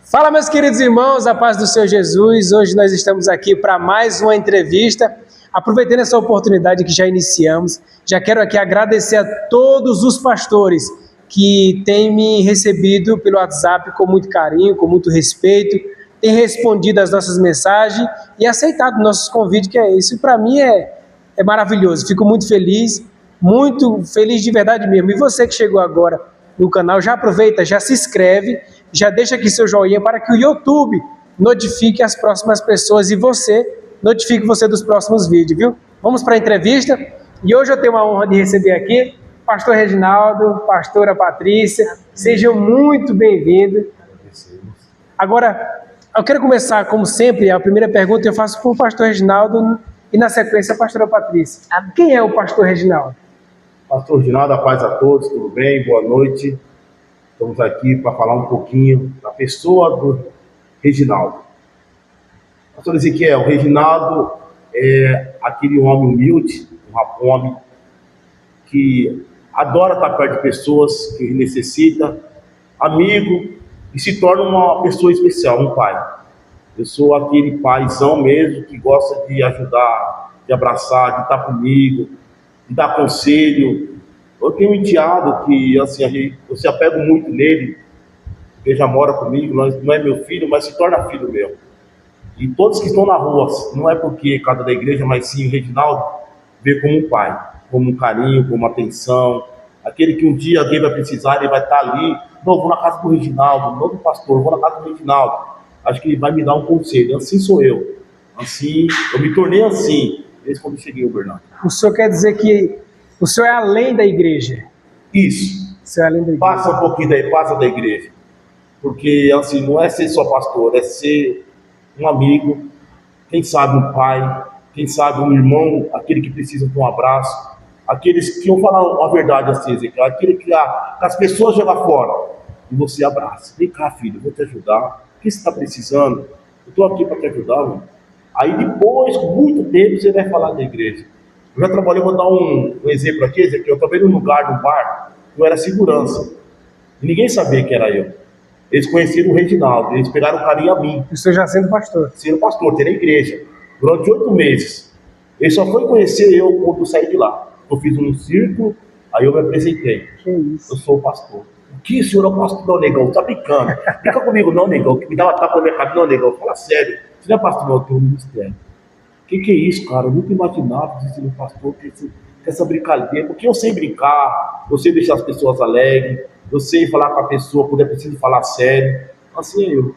Fala, meus queridos irmãos, a paz do Senhor Jesus. Hoje nós estamos aqui para mais uma entrevista. Aproveitando essa oportunidade que já iniciamos, já quero aqui agradecer a todos os pastores que têm me recebido pelo WhatsApp com muito carinho, com muito respeito, têm respondido às nossas mensagens e aceitado nossos convites, que é isso. Para mim é maravilhoso. Fico muito feliz de verdade mesmo. E você que chegou agora no canal, já aproveita, já se inscreve, já deixa aqui seu joinha para que o YouTube notifique as próximas pessoas e notifique você dos próximos vídeos, viu? Vamos para a entrevista e hoje eu tenho a honra de receber aqui pastor Reginaldo, pastora Patrícia, sejam muito bem-vindos. Agora, eu quero começar, como sempre, a primeira pergunta eu faço para o pastor Reginaldo e na sequência a pastora Patrícia. Quem é o pastor Reginaldo? Pastor Reginaldo, a paz a todos, tudo bem? Boa noite. Estamos aqui para falar um pouquinho da pessoa do Reginaldo. Pastor Ezequiel, o Reginaldo é aquele homem humilde, um homem que adora estar perto de pessoas que necessita, amigo, e se torna uma pessoa especial, um pai. Eu sou aquele paizão mesmo que gosta de ajudar, de abraçar, de estar comigo, de dar conselho. Eu tenho um enteado que, assim, eu se apego muito nele, ele já mora comigo, não é meu filho, mas se torna filho meu. E todos que estão na rua, não é porque cada da igreja, mas sim o Reginaldo, vê como um pai, como um carinho, como uma atenção. Aquele que um dia alguém vai precisar, ele vai estar ali. Não, vou na casa do Reginaldo, não do pastor, vou na casa do Reginaldo. Acho que ele vai me dar um conselho. Assim sou eu. Assim, eu me tornei assim, desde quando cheguei ao Bernardo. O senhor quer dizer que o senhor é além da igreja? Isso. O senhor é além da igreja. Passa um pouquinho daí, passa da igreja. Porque, assim, não é ser só pastor, é ser um amigo, quem sabe um pai, quem sabe um irmão, aquele que precisa de um abraço, aqueles que vão falar a verdade assim, Ezequiel, aquele que as pessoas jogam fora e você abraça. Vem cá, filho, eu vou te ajudar. O que você está precisando? Eu estou aqui para te ajudar, mano. Aí depois, com muito tempo, você vai falar da igreja. Eu já trabalhei, vou dar um exemplo aqui, Ezequiel. Eu trabalhei num lugar, num bar, eu era segurança. E ninguém sabia que era eu. Eles conheceram o Reginaldo, eles pegaram carinho a mim. O senhor já sendo pastor? Sendo pastor, ter na igreja. Durante 8 meses. Ele só foi conhecer eu quando eu saí de lá. Eu fiz um círculo, aí eu me apresentei. Que isso? Eu sou o pastor. O que, senhor é o pastor? Não, negão, tá brincando. Fica comigo, não, negão, que me dá uma tapa na minha cara. Não, negão, fala sério. Você não é pastor, não, eu tenho um ministério. O que é isso, cara? Eu nunca imaginava de ser um pastor ter essa brincadeira. Porque eu sei brincar, eu sei deixar as pessoas alegres, eu sei falar com a pessoa quando é preciso falar sério. Assim, eu...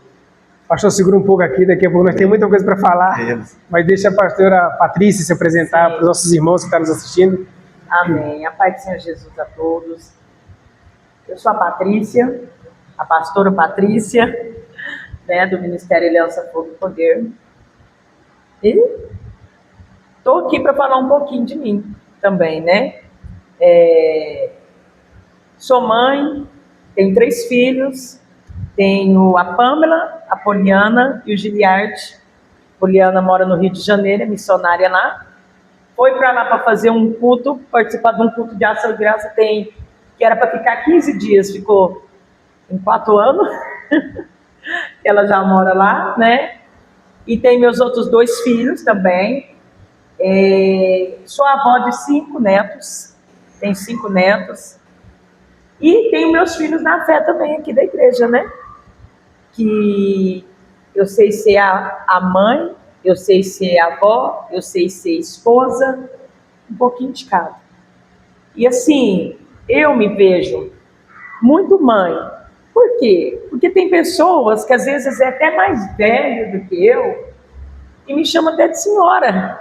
Pastor, segura um pouco aqui, daqui a pouco nós temos muita coisa para falar, mas deixa a pastora Patrícia se apresentar para os nossos irmãos que estão nos assistindo. Amém. A paz do Senhor Jesus a todos. Eu sou a Patrícia, a pastora Patrícia, né, do Ministério Aliança Fogo e Poder. E estou aqui para falar um pouquinho de mim também, né? Sou mãe, tenho 3 filhos, tenho a Pâmela, a Poliana e o Giliard. A Poliana mora no Rio de Janeiro, é missionária lá. Foi para lá para fazer um culto, participar de um culto de ação de graça, que era para ficar 15 dias, ficou em 4 anos. Ela já mora lá, né? E tem meus outros 2 filhos também. Sou avó de 5 netos, tenho 5 netos. E tenho meus filhos na fé também aqui da igreja, né? Que eu sei ser a mãe, eu sei ser avó, eu sei ser esposa, um pouquinho de cada. E assim, eu me vejo muito mãe. Por quê? Porque tem pessoas que às vezes é até mais velho do que eu e me chamam até de senhora.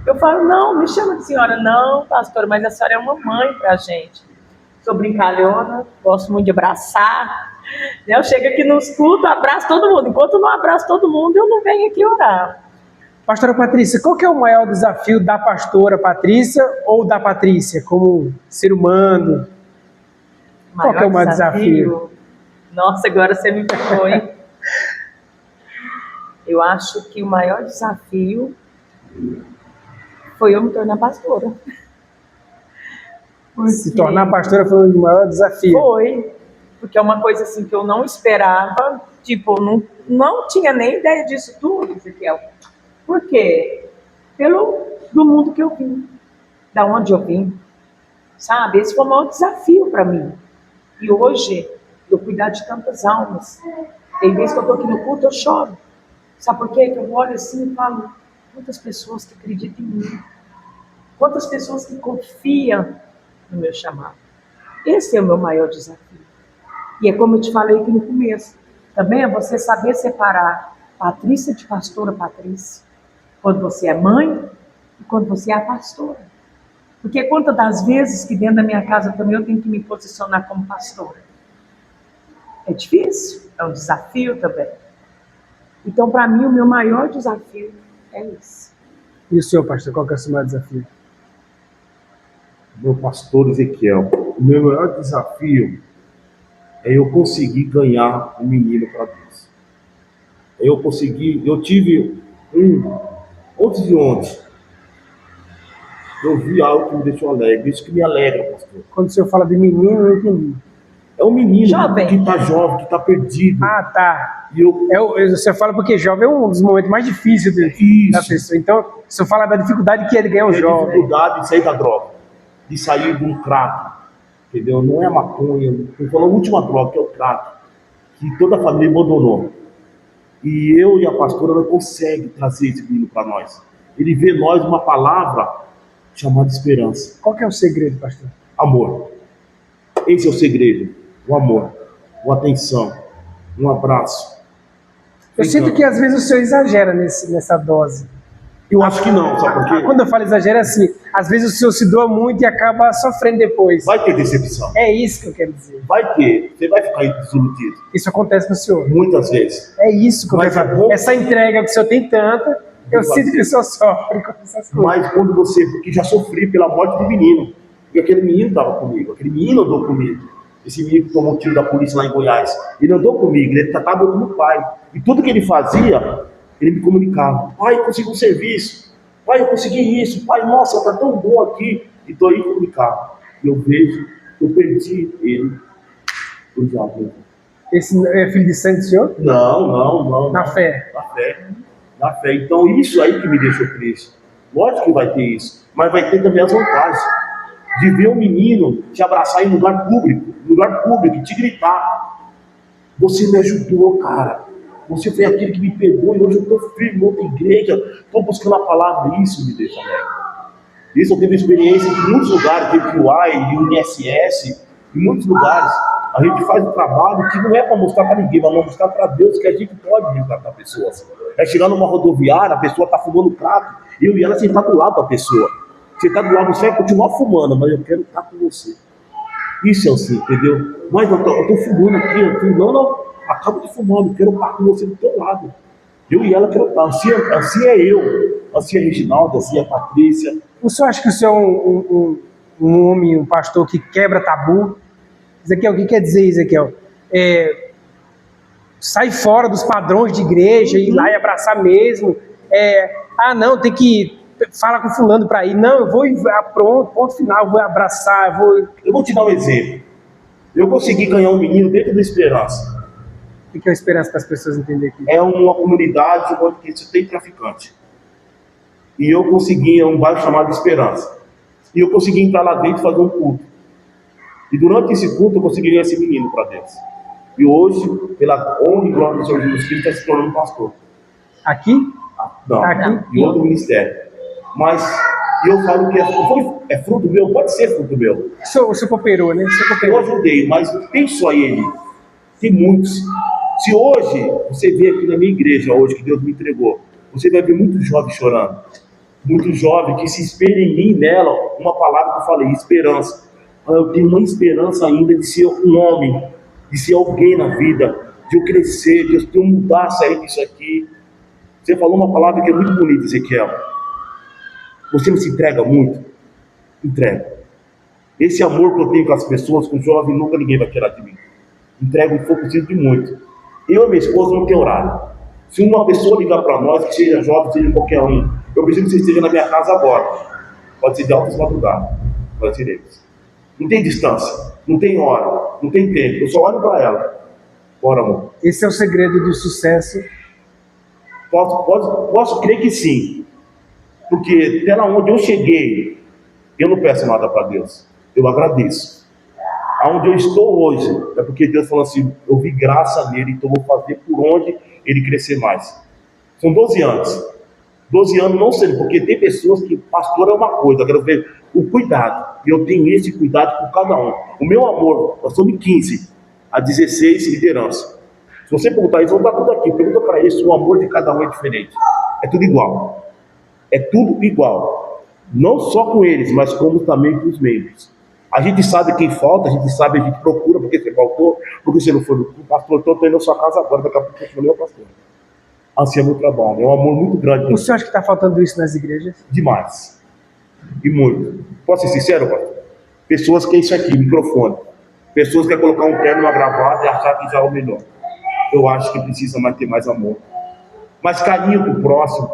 Eu falo, não, me chama de senhora. Não, pastora, mas a senhora é uma mãe pra gente. Sou brincalhona, gosto muito de abraçar. Eu chego aqui nos cultos, abraço todo mundo. Enquanto eu não abraço todo mundo, eu não venho aqui orar. Pastora Patrícia, qual que é o maior desafio da pastora Patrícia ou da Patrícia como ser humano? Qual que é o maior desafio? Nossa, agora você me pegou, hein? Eu acho que o maior desafio foi eu me tornar pastora. Se tornar pastora foi o maior desafio. Foi, porque é uma coisa assim que eu não esperava. Tipo, não tinha nem ideia disso tudo, Ezequiel. Por quê? Do mundo que eu vim, da onde eu vim, sabe? Esse foi o maior desafio para mim. E hoje, eu cuidar de tantas almas. Tem vezes que eu estou aqui no culto, eu choro. Sabe por quê? Que eu olho assim e falo, quantas pessoas que acreditam em mim, quantas pessoas que confiam no meu chamado. Esse é o meu maior desafio. E é como eu te falei aqui no começo, também é você saber separar Patrícia de pastora Patrícia, quando você é mãe e quando você é a pastora. Porque quantas das vezes que dentro da minha casa também eu tenho que me posicionar como pastora. É difícil, é um desafio também. Então, para mim, o meu maior desafio é isso. E o senhor, pastor, qual que é o seu maior desafio? Meu pastor Ezequiel, o meu maior desafio é eu conseguir ganhar um menino para Deus. Eu tive ontem de ontem, eu vi algo que me deixou alegre, isso que me alegra, pastor. Quando o senhor fala de menino, eu entendi. É um menino Jovem. que está jovem, que está perdido. Ah, tá. E Você fala porque jovem é um dos momentos mais difíceis da pessoa. Então, o senhor fala da dificuldade que é de ganhar um jovem. dificuldade de sair da droga, de sair de um crack, entendeu? Não é a maconha, eu falo a última droga, que é o crack, que toda a família abandonou. E eu e a pastora não conseguimos trazer esse menino para nós. Ele vê em nós uma palavra chamada esperança. Qual que é o segredo, pastor? Amor. Esse é o segredo. O amor, uma atenção, um abraço. Eu sinto que às vezes o senhor exagera nessa dose. Eu acho que não, sabe por quê? Quando eu falo exagero é assim, às vezes o senhor se doa muito e acaba sofrendo depois. Vai ter decepção. É isso que eu quero dizer. Vai ter. Você vai ficar desiludido. Isso acontece com o senhor. Muitas vezes. É isso que eu Mas quero é saber. bom. Essa entrega que o senhor tem tanta, eu sinto que o senhor sofre com essas coisas. Mas quando porque já sofri pela morte do menino. E aquele menino estava comigo. Aquele menino andou comigo. Esse menino que tomou tiro da polícia lá em Goiás. Ele andou comigo. Ele tratava eu como pai. E tudo que ele fazia, ele me comunicava. Pai, eu consegui um serviço. Pai, eu consegui isso. Pai, nossa, tá tão bom aqui. E tô aí comunicava. E eu vejo que eu perdi ele. O diabo. Esse é filho de sangue do senhor? Não. Na fé. Na fé. Então, isso aí que me deixou triste. Lógico que vai ter isso. Mas vai ter também as vantagens. De ver um menino te abraçar em lugar público, e te gritar. Você me ajudou, cara. Você foi aquele que me pegou e hoje eu estou firme em outra igreja. Estou buscando a palavra. Isso me deixa alegre. Isso eu tive experiência em muitos lugares, TQI, UNSS, em muitos lugares. A gente faz um trabalho que não é para mostrar para ninguém, mas para mostrar para Deus que a gente pode resgatar pessoas. É chegar numa rodoviária, a pessoa está fumando crack, eu e ela sentar do lado da pessoa. Você está do lado, você vai continuar fumando, mas eu quero estar com você. Isso é assim, entendeu? Mas eu estou fumando aqui, não, acabo de fumar, eu quero estar com você do teu lado. Eu e ela quero estar, assim é eu, assim é Reginaldo, assim é a Patrícia. O senhor acha que o senhor é um homem, um pastor que quebra tabu? Ezequiel, o que quer dizer, Ezequiel? Sai fora dos padrões de igreja, ir lá e abraçar mesmo. Não, tem que falar com fulano para ir. Não, eu vou pronto, ponto final, vou abraçar, Eu vou te dar um exemplo. Eu consegui ganhar um menino dentro da Esperança. O que é a esperança para as pessoas entenderem aqui? É uma comunidade onde você tem traficante. E eu consegui, um bairro chamado Esperança. E eu consegui entrar lá dentro e fazer um culto. E durante esse culto eu consegui ganhar esse menino para Deus. E hoje, pela honra e glória do Senhor Jesus Cristo, está se tornando pastor. Aqui? Não, Aqui? em outro ministério. Mas eu falo que é fruto meu, pode ser fruto meu. O senhor cooperou, né? Eu ajudei, mas não tem só ele. Tem muitos. Se hoje você vê aqui na minha igreja, hoje que Deus me entregou, você vai ver muitos jovens chorando. Muitos jovens que se espelham em mim, nela, uma palavra que eu falei, esperança. Eu tenho uma esperança ainda de ser um homem, de ser alguém na vida, de eu crescer, de eu mudar, sair disso aqui. Você falou uma palavra que é muito bonita, Ezequiel. Você não se entrega muito? Entrega. Esse amor que eu tenho com as pessoas, com os jovens, nunca ninguém vai tirar de mim. Entrego o que for preciso de muito. Eu e minha esposa não tem horário. Se uma pessoa ligar para nós, que seja jovem, seja qualquer um, eu preciso que você esteja na minha casa agora. Pode ser de altas madrugadas. Nós iremos. Não tem distância, não tem hora, não tem tempo. Eu só olho para ela. Bora, amor. Esse é o segredo do sucesso. Posso crer que sim. Porque até lá onde eu cheguei, eu não peço nada para Deus. Eu agradeço. Aonde eu estou hoje, é porque Deus falou assim, eu vi graça nele, então eu vou fazer por onde ele crescer mais. São 12 anos. 12 anos não sei, porque tem pessoas que pastor é uma coisa, eu quero ver o cuidado. E eu tenho esse cuidado com cada um. O meu amor, nós somos 15 a 16 liderança. Se você perguntar isso, vão estar tudo aqui. Pergunta para eles, o amor de cada um é diferente. É tudo igual. É tudo igual. Não só com eles, mas como também com os membros. A gente sabe quem falta, a gente procura porque você faltou, porque você não foi no pastor, então eu estou indo na sua casa agora, daqui a pouco eu não pastor. Assim é meu trabalho, é um amor muito grande. O senhor acha que está faltando isso nas igrejas? Demais. E muito. Posso ser sincero, pastor? Pessoas que é isso aqui, microfone. Pessoas que querem colocar um terno, uma gravata e achar que já é o melhor. Eu acho que precisa ter mais amor. Mais carinho pro próximo.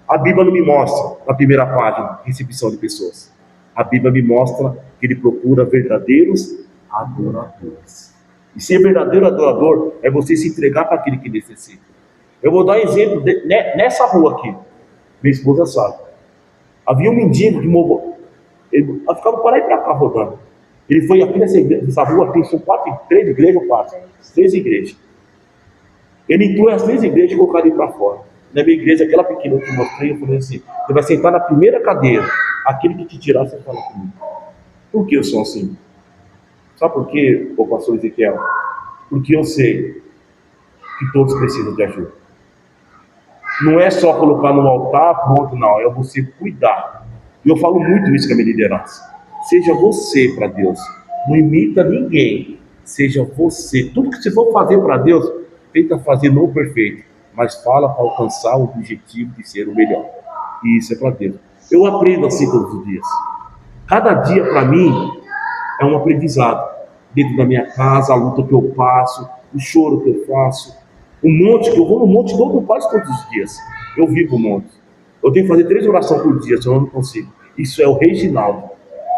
A Bíblia não me mostra, na primeira página, recepção de pessoas. A Bíblia me mostra que ele procura verdadeiros adoradores. E ser verdadeiro adorador é você se entregar para aquele que necessita. Eu vou dar um exemplo nessa rua aqui. Minha esposa sabe. Havia um mendigo que ele ficava para lá e para cá rodando. Ele foi aqui nessa rua, tem 3 igrejas ou 4? 3 igrejas. Ele entrou as 3 igrejas e colocou ele para fora. Na minha igreja, aquela pequena que eu mostrei, eu falei assim, você vai sentar na primeira cadeira. Aquele que te tirar, você fala comigo. Por que eu sou assim? Sabe por quê, ô pastor Ezequiel? Porque eu sei que todos precisam de ajuda. Não é só colocar no altar, pronto, não. É você cuidar. E eu falo muito isso com a minha liderança. Seja você para Deus. Não imita ninguém. Seja você. Tudo que você for fazer para Deus, tenta fazer no perfeito. Mas fala para alcançar o objetivo de ser o melhor. E isso é para Deus. Eu aprendo assim todos os dias. Cada dia para mim é um aprendizado. Dentro da minha casa, a luta que eu passo, o choro que eu faço, o monte que eu vou no monte quase todos os dias. Eu vivo o monte. Eu tenho que fazer 3 orações por dia, senão eu não consigo. Isso é o Reginaldo.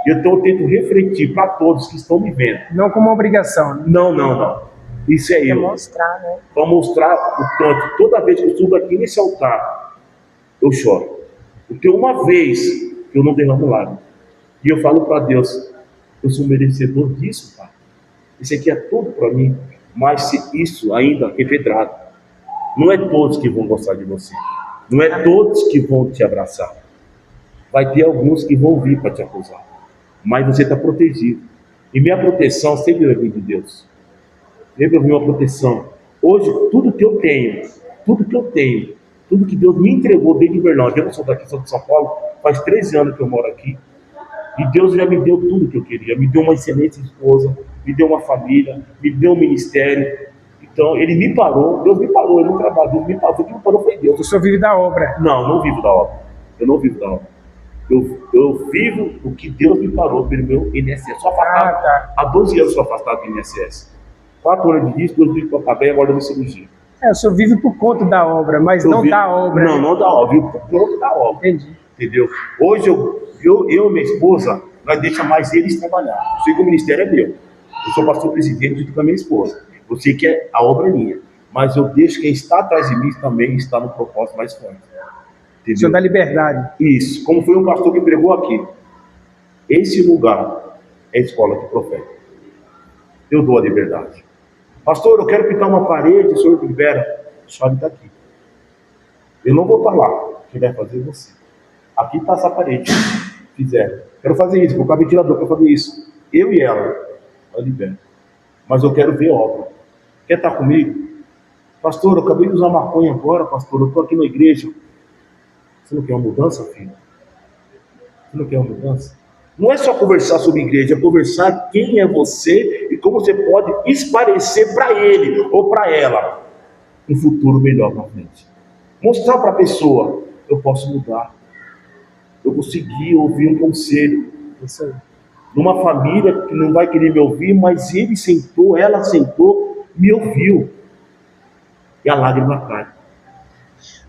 Então eu tento refletir para todos que estão me vendo. Não como uma obrigação. Né? Não. Isso é eu. Para mostrar, né? Para mostrar o tanto. Toda vez que eu subo aqui nesse altar, eu choro. Porque uma vez eu não derramo lágrimas. E eu falo para Deus, eu sou merecedor disso, Pai. Isso aqui é tudo para mim. Mas se isso ainda é pedrado, não é todos que vão gostar de você. Não é todos que vão te abraçar. Vai ter alguns que vão vir para te acusar. Mas você está protegido. E minha proteção sempre vai vir de Deus. Sempre vai vir uma proteção. Hoje, tudo que eu tenho, tudo que Deus me entregou desde Uberlândia. Eu não sou daqui, sou de São Paulo. Faz 13 anos que eu moro aqui. E Deus já me deu tudo que eu queria. Me deu uma excelente esposa, me deu uma família, me deu um ministério. Então, Ele me parou. Deus me parou, Ele não trabalhou. Deus me parou. Quem me parou foi Deus. O senhor vive da obra. Não vivo da obra. Eu não vivo da obra. Eu vivo o que Deus me parou pelo meu INSS. Sou afastado. Há 12 anos sou afastado do INSS. 4 anos de risco, 2 anos de papagaio e agora de cirurgia. O senhor vive por conta da obra, mas não da obra. Não da obra. Vivo por conta da obra. Entendi. Entendeu? Hoje eu e minha esposa, nós deixamos mais eles trabalhar. Eu sei que o ministério é meu. Eu sou pastor presidente junto com a minha esposa. Eu sei que a obra é minha. Mas eu deixo quem está atrás de mim também está no propósito mais forte. Entendeu? O senhor dá liberdade. Isso. Como foi um pastor que pregou aqui. Esse lugar é a escola do profeta. Eu dou a liberdade. Pastor, eu quero pintar uma parede, o senhor libera. A chave está aqui. Eu não vou estar lá. Quem vai fazer é você. Aqui está essa parede. Fizeram. Quero fazer isso, colocar ventilador para fazer isso. Eu e ela. Ela libera. Mas eu quero ver obra. Quer estar comigo? Pastor, eu acabei de usar maconha agora, pastor. Eu estou aqui na igreja. Você não quer uma mudança, filho? Você não quer uma mudança? Não é só conversar sobre igreja, é conversar quem é você e como você pode esclarecer para ele ou para ela um futuro melhor para frente. Mostrar para a pessoa, eu posso mudar. Eu consegui ouvir um conselho. Isso aí. Numa família que não vai querer me ouvir, mas ele sentou, ela sentou, me ouviu. E a lágrima cai.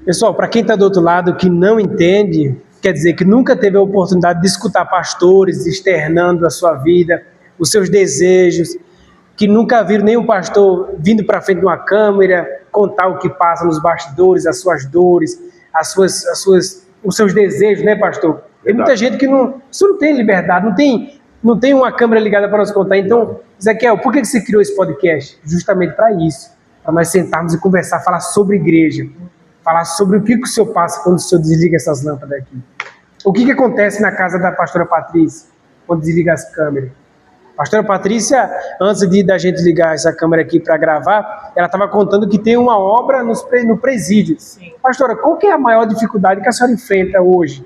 Pessoal, para quem está do outro lado que não entende, quer dizer que nunca teve a oportunidade de escutar pastores externando a sua vida, os seus desejos, que nunca viram nenhum pastor vindo para frente de uma câmera, contar o que passa nos bastidores, as suas dores, os seus desejos, né, pastor? Tem muita gente que isso não tem liberdade, não tem uma câmera ligada para nos contar. Então, Ezequiel, por que você criou esse podcast? Justamente para isso, para nós sentarmos e conversar, falar sobre igreja, falar sobre o que o senhor passa quando o senhor desliga essas lâmpadas aqui. O que acontece na casa da pastora Patrícia quando desliga as câmeras? Pastora Patrícia, antes da gente ligar essa câmera aqui para gravar, ela estava contando que tem uma obra no presídio. Sim. Pastora, qual que é a maior dificuldade que a senhora enfrenta hoje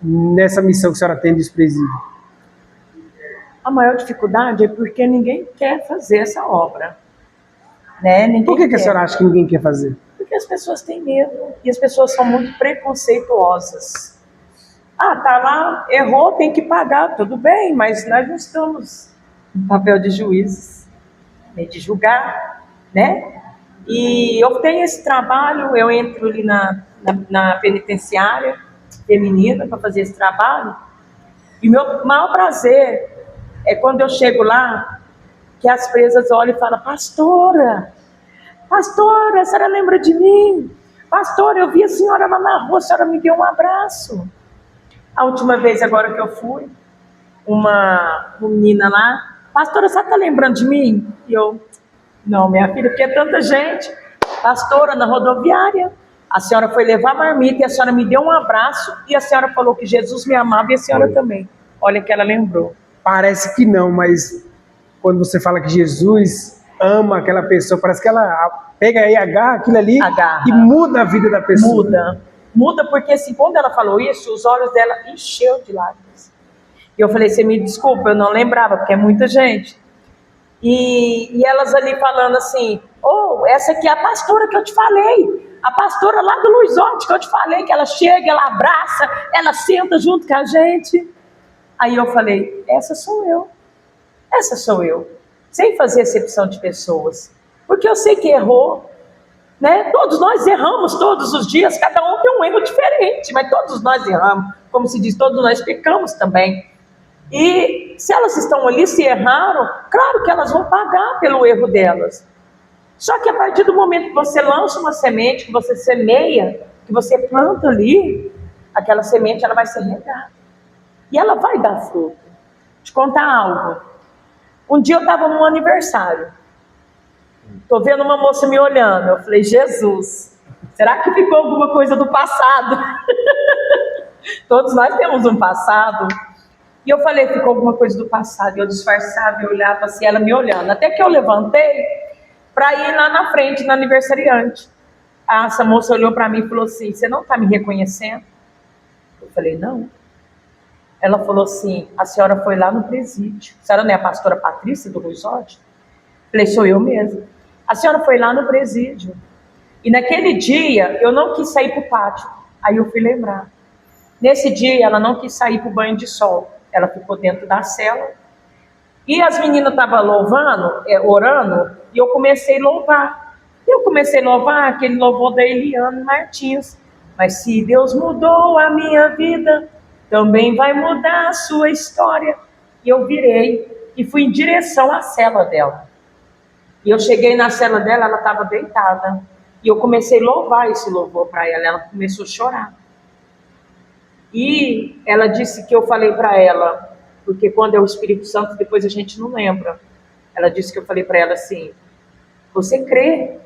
nessa missão que a senhora tem dos presídios? A maior dificuldade é porque ninguém quer fazer essa obra. Né? Por que a senhora acha que ninguém quer fazer? Porque as pessoas têm medo e as pessoas são muito preconceituosas. Ah, tá lá, errou, tem que pagar, tudo bem, mas nós não estamos no papel de juízes, nem de julgar, né? E eu tenho esse trabalho, eu entro ali na penitenciária feminina para fazer esse trabalho, e o meu maior prazer é quando eu chego lá, que as presas olham e falam: pastora, a senhora lembra de mim? Pastora, eu vi a senhora lá na rua, a senhora me deu um abraço. A última vez agora que eu fui, uma menina lá: pastora, você está lembrando de mim? E eu: não, minha filha, porque é tanta gente. Pastora, na rodoviária, a senhora foi levar marmita e a senhora me deu um abraço e a senhora falou que Jesus me amava e a senhora também. Olha que ela lembrou. Parece que não, mas quando você fala que Jesus ama aquela pessoa, parece que ela pega e agarra aquilo ali e muda a vida da pessoa. Muda porque assim, quando ela falou isso, os olhos dela encheu de lágrimas. E eu falei: você me desculpa, eu não lembrava, porque é muita gente. E elas ali falando assim: oh, essa aqui é a pastora que eu te falei, a pastora lá do Luizótti que eu te falei, que ela chega, ela abraça, ela senta junto com a gente. Aí eu falei: essa sou eu, sem fazer acepção de pessoas, porque eu sei que errou, né? Todos nós erramos todos os dias, cada um tem um erro diferente, mas todos nós erramos, como se diz, todos nós pecamos também. E se elas estão ali, se erraram, claro que elas vão pagar pelo erro delas. Só que a partir do momento que você lança uma semente, que você semeia, que você planta ali, aquela semente ela vai ser regada e ela vai dar fruto. Vou te contar algo. Um dia eu estava num aniversário, estou vendo uma moça me olhando, eu falei: Jesus, será que ficou alguma coisa do passado? Todos nós temos um passado. E eu falei: ficou alguma coisa do passado. E eu disfarçava e olhava assim, ela me olhando, até que eu levantei para ir lá na frente, na aniversariante. Essa moça olhou para mim e falou assim: você não está me reconhecendo? Eu falei: não. Ela falou assim: a senhora foi lá no presídio. A senhora não é a pastora Patrícia do Luizótti? Falei: sou eu mesma. A senhora foi lá no presídio. E naquele dia eu não quis sair para o pátio. Aí eu fui lembrar. Nesse dia ela não quis sair para o banho de sol. Ela ficou dentro da cela. E as meninas estavam louvando, orando, e eu comecei a louvar. Eu comecei a louvar aquele louvor da Eliane Martins. Mas se Deus mudou a minha vida, também vai mudar a sua história. E eu virei e fui em direção à cela dela. E eu cheguei na cela dela, ela estava deitada. E eu comecei a louvar esse louvor para ela. Ela começou a chorar. E ela disse que eu falei para ela, porque quando é o Espírito Santo, depois a gente não lembra. Ela disse que eu falei para ela assim: você crê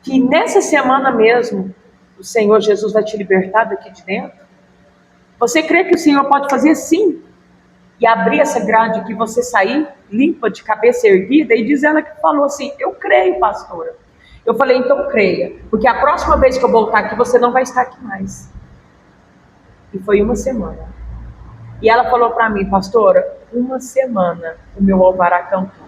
que nessa semana mesmo o Senhor Jesus vai te libertar daqui de dentro? Você crê que o Senhor pode fazer sim? E abrir essa grade aqui, você sair limpa, de cabeça erguida? E diz ela que falou assim: eu creio, pastora. Eu falei: então creia, porque a próxima vez que eu voltar aqui, você não vai estar aqui mais. E foi uma semana. E ela falou para mim: pastora, uma semana o meu alvará cantou.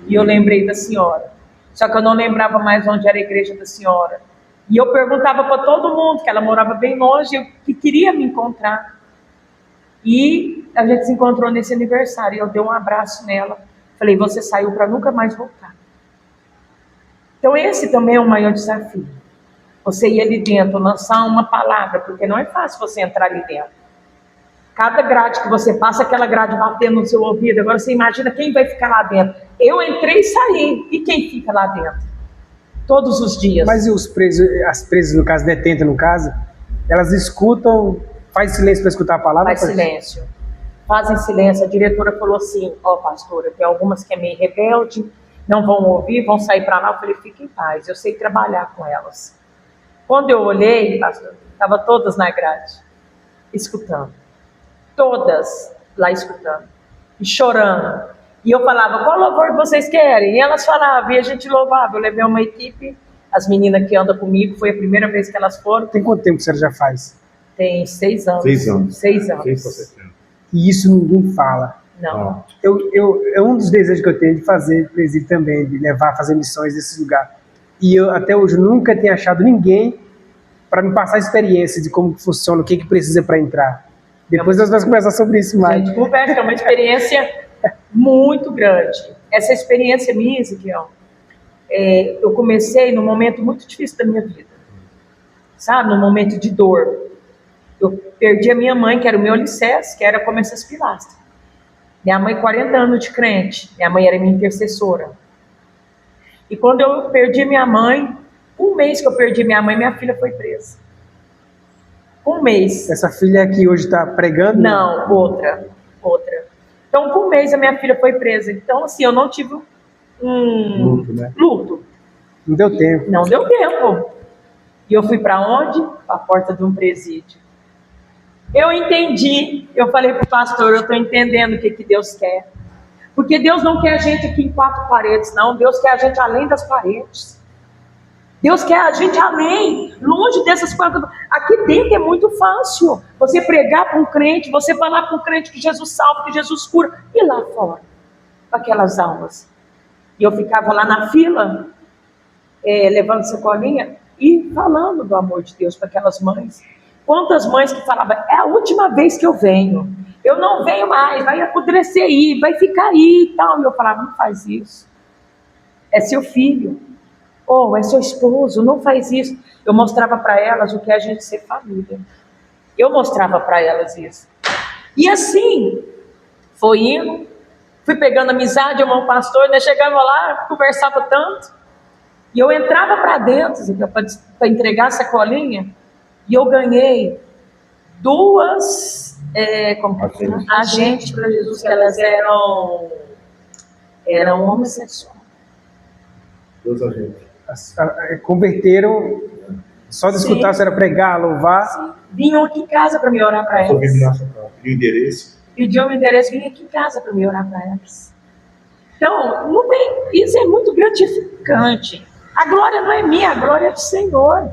E eu lembrei da senhora. Só que eu não lembrava mais onde era a igreja da senhora. E eu perguntava para todo mundo, que ela morava bem longe, que queria me encontrar. E a gente se encontrou nesse aniversário. Eu dei um abraço nela. Falei: você saiu para nunca mais voltar. Então esse também é o maior desafio. Você ir ali dentro, lançar uma palavra, porque não é fácil você entrar ali dentro. Cada grade que você passa, aquela grade batendo no seu ouvido. Agora você imagina quem vai ficar lá dentro. Eu entrei e saí. E quem fica lá dentro? Todos os dias. Mas e os presos, as presas, no caso, detentas, no caso, elas escutam, faz silêncio para escutar a palavra? Faz silêncio. Fazem silêncio. A diretora falou assim, pastora, tem algumas que é meio rebelde, não vão ouvir, vão sair para lá. Eu falei, fique em paz, eu sei trabalhar com elas. Quando eu olhei, pastor, estavam todas na grade, escutando. Todas lá escutando. E chorando. E eu falava, qual louvor vocês querem? E elas falavam, e a gente louvava. Eu levei uma equipe, as meninas que andam comigo, foi a primeira vez que elas foram. Tem quanto tempo que você já faz? Tem 6 anos. 6 anos. 6 anos. 6 E isso ninguém fala. Não. É um dos desejos que eu tenho de fazer presídio também, de levar, fazer missões nesse lugar. E eu até hoje nunca tenho achado ninguém para me passar a experiência de como funciona, o que precisa para entrar. Depois nós vamos conversar sobre isso mais. A gente conversa, é uma experiência muito grande. Essa experiência minha, Ezequiel, eu comecei num momento muito difícil da minha vida. Sabe? Num momento de dor. Eu perdi a minha mãe, que era o meu alicerce, que era como essas pilastras. Minha mãe, 40 anos de crente. Minha mãe era minha intercessora. E quando eu perdi minha mãe, um mês que eu perdi minha mãe, minha filha foi presa. Um mês. Essa filha que hoje está pregando? Não, outra. Então, com um mês a minha filha foi presa. Então, assim, eu não tive luto. Não deu tempo. Não deu tempo. E eu fui para onde? Para a porta de um presídio. Eu entendi. Eu falei para o pastor, eu estou entendendo o que Deus quer. Porque Deus não quer a gente aqui em 4 paredes, não. Deus quer a gente além das paredes. Deus quer a gente além, longe dessas coisas. Aqui dentro é muito fácil. Você pregar para um crente, você falar para um crente que Jesus salva, que Jesus cura. E lá fora, com aquelas almas. E eu ficava lá na fila, levando sacolinha e falando do amor de Deus para aquelas mães. Quantas mães que falavam, é a última vez que eu venho. Eu não venho mais, vai apodrecer aí, vai ficar aí e tal. E eu falava, não faz isso. É seu filho. É seu esposo, não faz isso. Eu mostrava para elas o que é a gente ser família. Eu mostrava para elas isso. E assim, foi indo, fui pegando amizade, eu um pastor, né? Chegava lá, conversava tanto, e eu entrava para dentro, para entregar a sacolinha, e eu ganhei 2 agentes para Jesus, que elas eram homossexuais. 2 agentes. Converteram só de escutar a senhora pregar, louvar. Sim. Vinham aqui em casa para me orar para elas. Pediu o endereço. Pediu o endereço, vinha aqui em casa para me orar para elas. Então, isso é muito gratificante. A glória não é minha, a glória é do Senhor.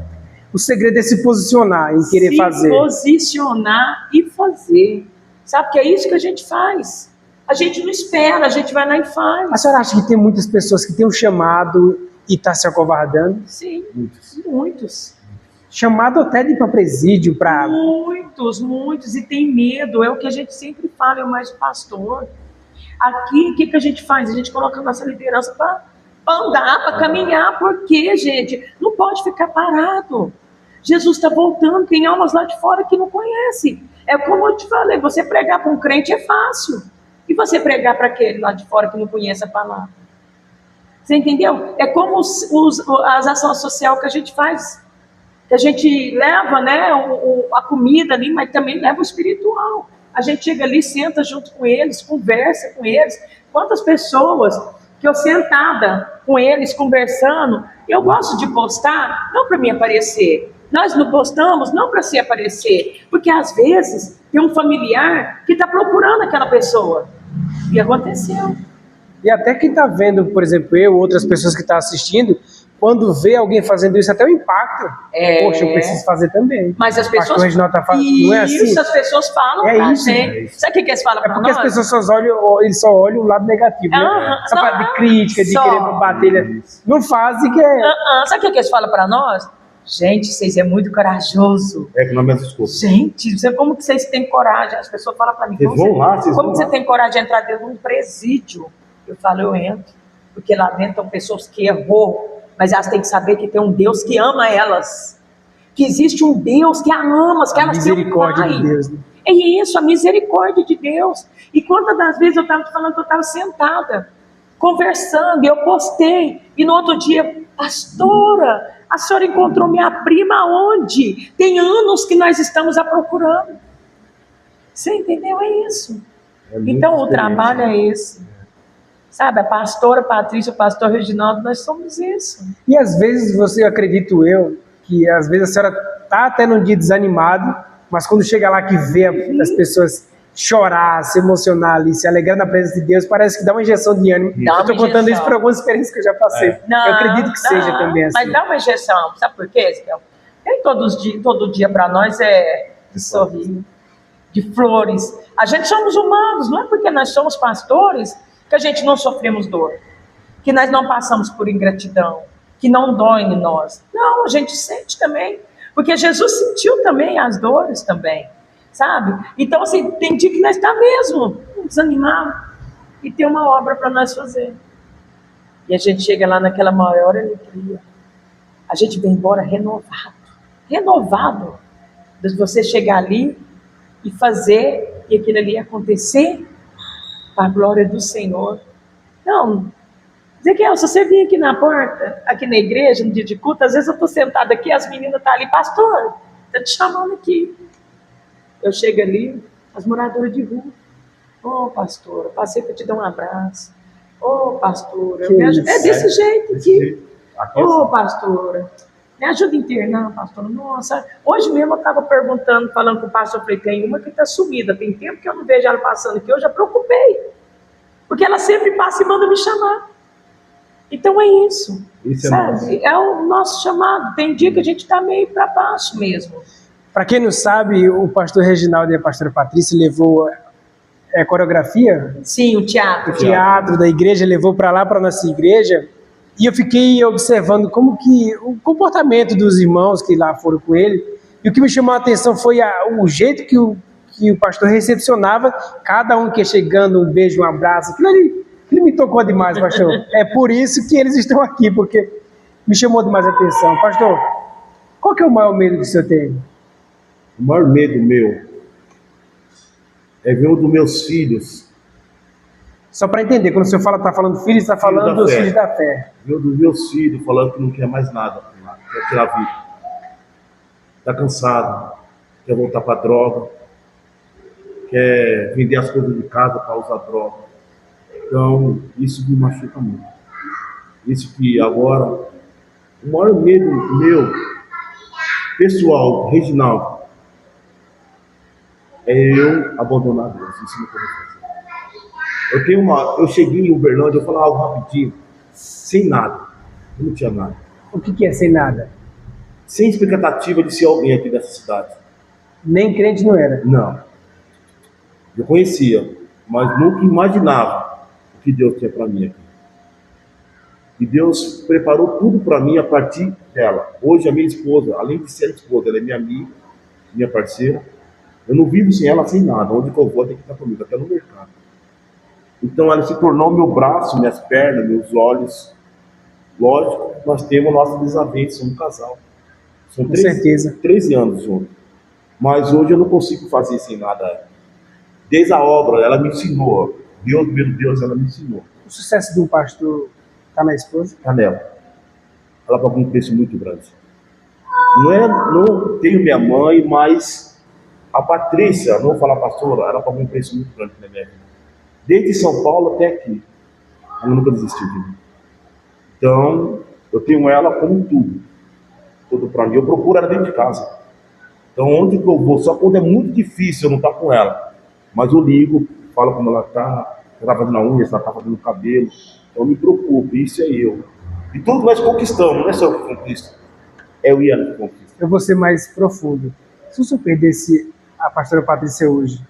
O segredo é se posicionar em querer fazer. Se posicionar e fazer. Sabe que é isso que a gente faz. A gente não espera, a gente vai lá e faz. A senhora acha que tem muitas pessoas que têm um chamado e está se acovardando? Sim, muitos. Chamado até de ir para presídio, para... Muitos, e tem medo, é o que a gente sempre fala, eu mais o pastor. Aqui, o que a gente faz? A gente coloca a nossa liderança para andar, para caminhar, porque, gente, não pode ficar parado. Jesus está voltando, tem almas lá de fora que não conhecem. É como eu te falei, você pregar para um crente é fácil. E você pregar para aquele lá de fora que não conhece a palavra? Você entendeu? É como as ações sociais que a gente faz. Que a gente leva, né, a comida ali, mas também leva o espiritual. A gente chega ali, senta junto com eles, conversa com eles. Quantas pessoas que eu sentada com eles, conversando, eu gosto de postar, não para me aparecer. Nós não postamos não para se aparecer, porque às vezes tem um familiar que está procurando aquela pessoa. E aconteceu. E até quem está vendo, por exemplo, eu, outras pessoas que estão assistindo, quando vê alguém fazendo isso, até o impacto. Poxa, eu preciso fazer também. Mas as pessoas... O Reginaldo tá falando, não é assim? Isso, as pessoas falam pra gente. Sabe o que eles falam pra nós? Porque as pessoas só olham o lado negativo, né? Essa parte de crítica, de querer bater. Não fazem que é... Sabe o que eles falam pra nós? Gente, vocês é muito corajoso. Que não me desculpa. Gente, como que vocês têm coragem? As pessoas falam pra mim, como você tem coragem de entrar dentro de um presídio? Eu falo, eu entro. Porque lá dentro estão pessoas que errou, mas elas têm que saber que tem um Deus que ama elas. que existe um Deus que a ama, que A elas têm um misericórdia pai. de Deus, né? É isso, a misericórdia de Deus. E quantas das vezes eu estava te falando que eu estava sentada, conversando, e eu postei, e no outro dia, pastora, a senhora encontrou minha prima onde? Tem anos que nós estamos a procurando. Você entendeu? É isso. É muita Então o experiência. trabalho é esse. Sabe, a pastora Patrícia, o pastor Reginaldo, nós somos isso. E às vezes você, acredito eu, que às vezes a senhora está até num dia desanimado, mas quando chega lá que vê as pessoas chorar, se emocionar ali, se alegrar na presença de Deus, parece que dá uma injeção de ânimo. Dá Eu estou uma contando injeção. isso por algumas experiências que eu já passei. Eu acredito que seja também assim. Mas dá uma injeção, sabe por quê, Ezequiel? Nem todo dia para nós é de sorrir, de flores. A gente somos humanos, não é porque nós somos pastores que a gente não sofremos dor, que nós não passamos por ingratidão, que não dói em nós. Não, a gente sente também, porque Jesus sentiu também as dores também, sabe? Então, assim, tem dia que nós está mesmo desanimado e tem uma obra para nós fazer. E a gente chega lá naquela maior alegria. A gente vem embora renovado. De você chegar ali e fazer e aquilo ali acontecer para a glória do Senhor. Não, Ezequiel, se você vir aqui na porta, aqui na igreja, no dia de culto, às vezes eu estou sentada aqui, as meninas estão ali, pastor, está te chamando aqui. Eu chego ali, as moradoras de rua. Ô, pastora, passei para te dar um abraço. Ô, pastora, me ajuda. É desse jeito aqui. Ô, pastora, me ajuda a internar, pastora. Nossa, hoje mesmo eu estava perguntando, falando com o pastor, eu falei, tem uma que está sumida, tem tempo que eu não vejo ela passando aqui, eu já preocupei. Porque ela sempre passa e manda me chamar. Então é isso, sabe? É o nosso chamado. Tem dia que a gente está meio para baixo mesmo. Para quem não sabe, o pastor Reginaldo e a pastora Patrícia levou a coreografia? Sim, o teatro. O teatro da igreja levou para lá, para a nossa igreja. E eu fiquei observando como que o comportamento dos irmãos que lá foram com ele. E o que me chamou a atenção foi o jeito que o pastor recepcionava cada um que ia chegando, um beijo, um abraço. Aquilo me tocou demais, pastor. É por isso que eles estão aqui, porque me chamou demais a atenção. Pastor, qual que é o maior medo que o senhor tem? O maior medo meu é ver um dos meus filhos. Só para entender, quando o senhor está falando filhos, está falando dos filhos da fé. Ver um dos meus filhos falando que não quer mais nada, quer tirar a vida. Está cansado, quer voltar para a droga, quer vender as coisas de casa para usar droga. Então, isso me machuca muito. Isso que agora, o maior medo meu, pessoal, Reginaldo, é eu abandonar Deus. Isso não pode fazer. Eu cheguei em Uberlândia, eu falava algo rapidinho, sem nada. Eu não tinha nada. O que é sem nada? Sem expectativa de ser alguém aqui dessa cidade. Nem crente não era? Não. Eu conhecia, mas nunca imaginava o que Deus tinha para mim aqui. E Deus preparou tudo para mim a partir dela. Hoje a minha esposa, além de ser a esposa, ela é minha amiga, minha parceira. Eu não vivo sem ela, sem nada. Onde que eu vou, tem que estar comigo, até no mercado. Então ela se tornou meu braço, minhas pernas, meus olhos. Lógico, nós temos nossa desavença, somos um casal. São Com certeza. 13 anos juntos. Mas hoje eu não consigo fazer sem nada. Desde a obra, ela me ensinou. Deus, meu Deus, ela me ensinou. O sucesso do pastor está na esposa? Está nela. Ela pagou um preço muito grande. Não tenho minha mãe, mas a Patrícia, não vou falar pastora, ela pagou um preço muito grande na minha vida. Desde São Paulo até aqui. Ela nunca desistiu de mim. Então, eu tenho ela como tudo para mim. Eu procuro ela dentro de casa. Então, onde que eu vou? Só quando é muito difícil eu não estar com ela. Mas eu ligo, falo como ela está fazendo a unha, se ela está fazendo o cabelo. Então, eu me preocupo, isso é eu. E tudo nós conquistamos, não é só eu que conquisto. É eu e ela que conquista. Eu vou ser mais profundo. Se o senhor perdesse a pastora Patrícia hoje,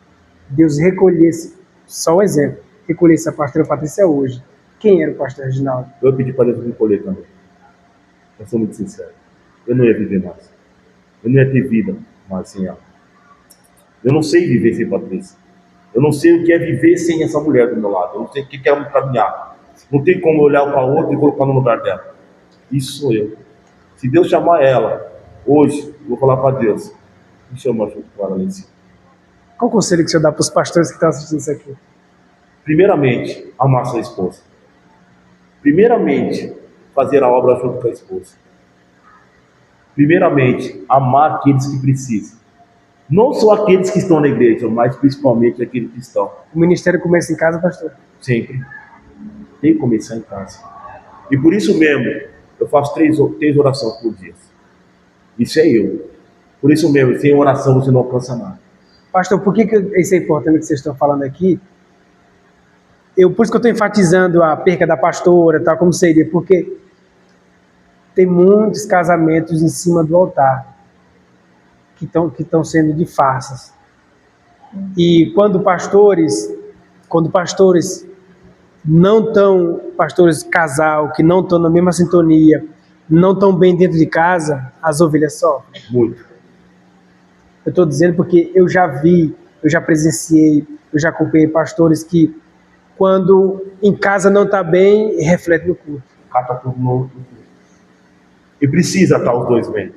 Deus recolhesse, só um exemplo, recolhesse a pastora Patrícia hoje, quem era o pastor Reginaldo? Eu pedi para Deus me recolher também. Eu sou muito sincero. Eu não ia viver mais. Eu não ia ter vida mais sem ela. Eu não sei viver sem Patrícia. Eu não sei o que é viver sem essa mulher do meu lado. Eu não sei o que é ela caminhar. Não tem como olhar para outra e colocar no lugar dela. Isso sou eu. Se Deus chamar ela Hoje, vou falar para Deus. Me chama junto com ela lá em cima. Qual o conselho que o senhor dá para os pastores que estão assistindo isso aqui? Primeiramente, amar sua esposa. Primeiramente, fazer a obra junto com a esposa. Primeiramente, amar aqueles que precisam. Não só aqueles que estão na igreja, mas principalmente aqueles que estão. O ministério começa em casa, pastor? Sempre. Tem que começar em casa. E por isso mesmo, eu faço três orações por dia. Isso é eu. Por isso mesmo, sem oração você não alcança nada. Pastor, por que isso é importante que vocês estão falando aqui? Por isso que eu estou enfatizando a perca da pastora, tal, como seria, porque tem muitos casamentos em cima do altar que estão sendo de farsas. E quando pastores não estão, pastores casal, que não estão na mesma sintonia, não estão bem dentro de casa, as ovelhas sofrem. Muito. Eu estou dizendo porque eu já vi, eu já presenciei, eu já acompanhei pastores que, quando em casa não está bem, reflete no culto. Cata tudo no culto. E precisa estar os dois bem.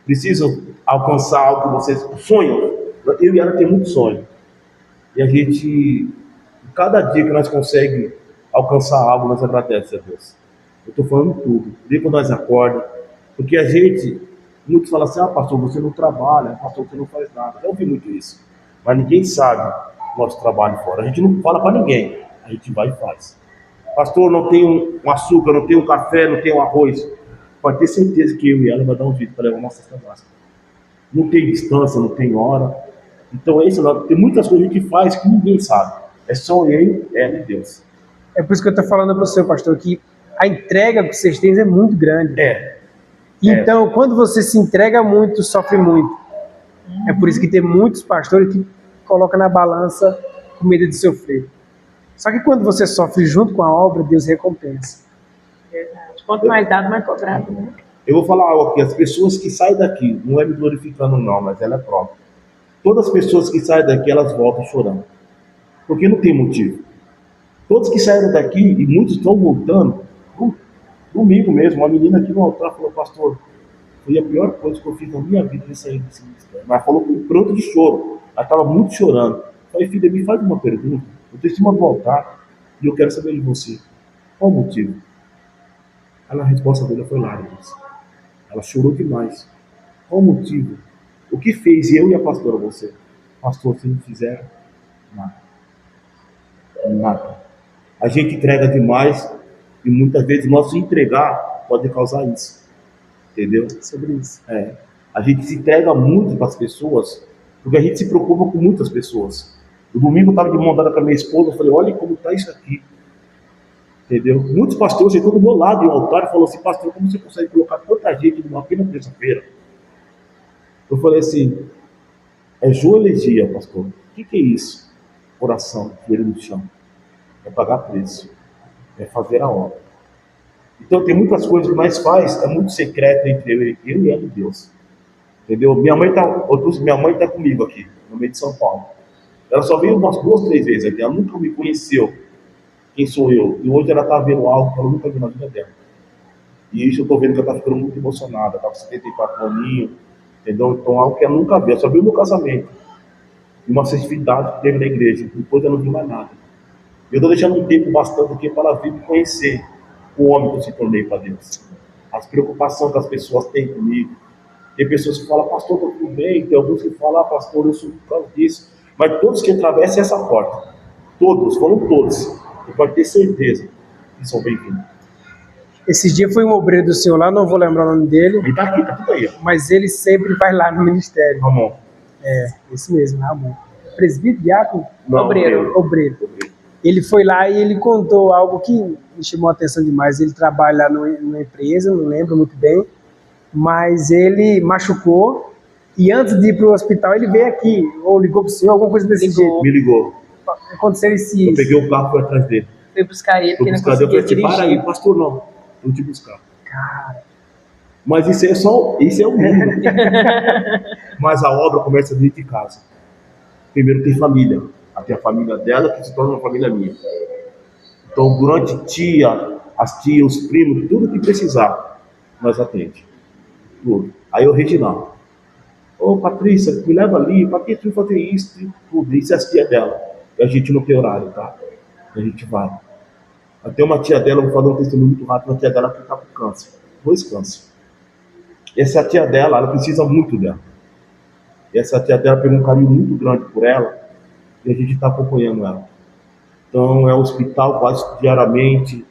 Precisam alcançar algo que vocês sonham. Eu e ela tem muito sonho. E a gente, cada dia que nós conseguimos alcançar algo, nós agradecemos a Deus. Eu estou falando tudo. Desde quando nós acordamos. Porque a gente, muitos falam assim, pastor, você não trabalha, pastor, você não faz nada. Eu ouvi muito isso. Mas ninguém sabe o nosso trabalho fora. A gente não fala para ninguém. A gente vai e faz. Pastor, não tem um açúcar, não tem um café, não tem um arroz. Pode ter certeza que eu e ela vai dar um jeito para levar uma cesta básica. Não tem distância, não tem hora. Então, tem muitas coisas que a gente faz que ninguém sabe. É só eu, ela e Deus. É por isso que eu estou falando para o senhor, pastor, que a entrega que vocês têm é muito grande. Então, quando você se entrega muito, sofre muito. É por isso que tem muitos pastores que colocam na balança com medo de sofrer. Só que quando você sofre junto com a obra, Deus recompensa. Verdade. Quanto mais dado, mais cobrado, né? Eu vou falar algo aqui. As pessoas que saem daqui, não é me glorificando não, mas ela é própria. Todas as pessoas que saem daqui, elas voltam chorando. Porque não tem motivo. Todos que saíram daqui, e muitos estão voltando, domingo mesmo, uma menina aqui no altar falou, pastor, foi a pior coisa que eu fiz na minha vida de sair desse ministério. Mas falou com pranto de choro. Ela estava muito chorando. Eu falei, filha, me faz uma pergunta. Eu estou em cima do altar e eu quero saber de você. Qual o motivo? A resposta dela foi lágrimas. Ela chorou demais. Qual o motivo? O que fez eu e a pastora você? Pastor, se não fizer nada. Nada. A gente entrega demais e muitas vezes nosso entregar pode causar isso. Entendeu? Sobre isso. A gente se entrega muito para as pessoas porque a gente se preocupa com muitas pessoas. No domingo eu estava de mão dada com a minha esposa, eu falei, olha como está isso aqui. Entendeu? Muitos pastores chegou do meu lado em um altar e falou assim, pastor, como você consegue colocar tanta gente numa apenas terça-feira? Eu falei assim, é joelegia, pastor. O que é isso? Oração, joelho no chão. É pagar preço. É fazer a obra. Então tem muitas coisas que nós faz, é muito secreto entre eu e ela e Deus. Entendeu? Minha mãe tá comigo aqui, no meio de São Paulo. Ela só veio umas 2, 3 vezes aqui, ela nunca me conheceu. Quem sou eu? E hoje ela está vendo algo que ela nunca viu na vida dela. E isso eu estou vendo que ela está ficando muito emocionada. Está com 74 aninhos, entendeu? Então, algo que ela nunca viu. Ela só viu meu casamento. E uma festividade que teve na igreja. Depois ela não viu mais nada. Eu estou deixando um tempo bastante aqui para ela vir me conhecer o homem que eu se tornei para Deus. As preocupações que as pessoas têm comigo. Tem pessoas que falam, pastor, está tudo bem. Tem alguns que falam, pastor, eu sou por causa disso. Mas todos que atravessam essa porta, foram todos. E pode ter certeza que são bem-vindos. Esse dia foi um obreiro do senhor lá, não vou lembrar o nome dele. Ele está aqui, está tudo aí. Mas ele sempre vai lá no ministério. Ramon. Isso mesmo, Ramon. Presbítero, diácono? Não, Obreiro. Ele foi lá e ele contou algo que me chamou a atenção demais. Ele trabalha lá numa empresa, não lembro muito bem, mas ele machucou e antes de ir para o hospital ele veio aqui, ou ligou para o senhor, alguma coisa desse jeito. Me ligou. Aconteceu isso. Eu peguei o carro e fui atrás dele. Fui buscar ele, porque não conseguia dirigir. dirigir. Para aí, pastor, não. Vou te buscar. Cara. Mas isso é o mundo. Mas a obra começa dentro de casa. Primeiro tem família. Até a família dela que se torna uma família minha. Então, durante as tias, os primos, tudo que precisar, nós atende. tudo. Aí o Reginaldo, ô Patrícia, me leva ali, pra que tu fazer isso e tudo? Isso é as tia dela. E a gente não tem horário, tá? A gente vai. Até uma tia dela, vou fazer um testemunho muito rápido, uma tia dela que tá com câncer. 2 cânceres. Essa tia dela, ela precisa muito dela. E essa tia dela pegou um carinho muito grande por ela e a gente está acompanhando ela. Então é o hospital quase diariamente,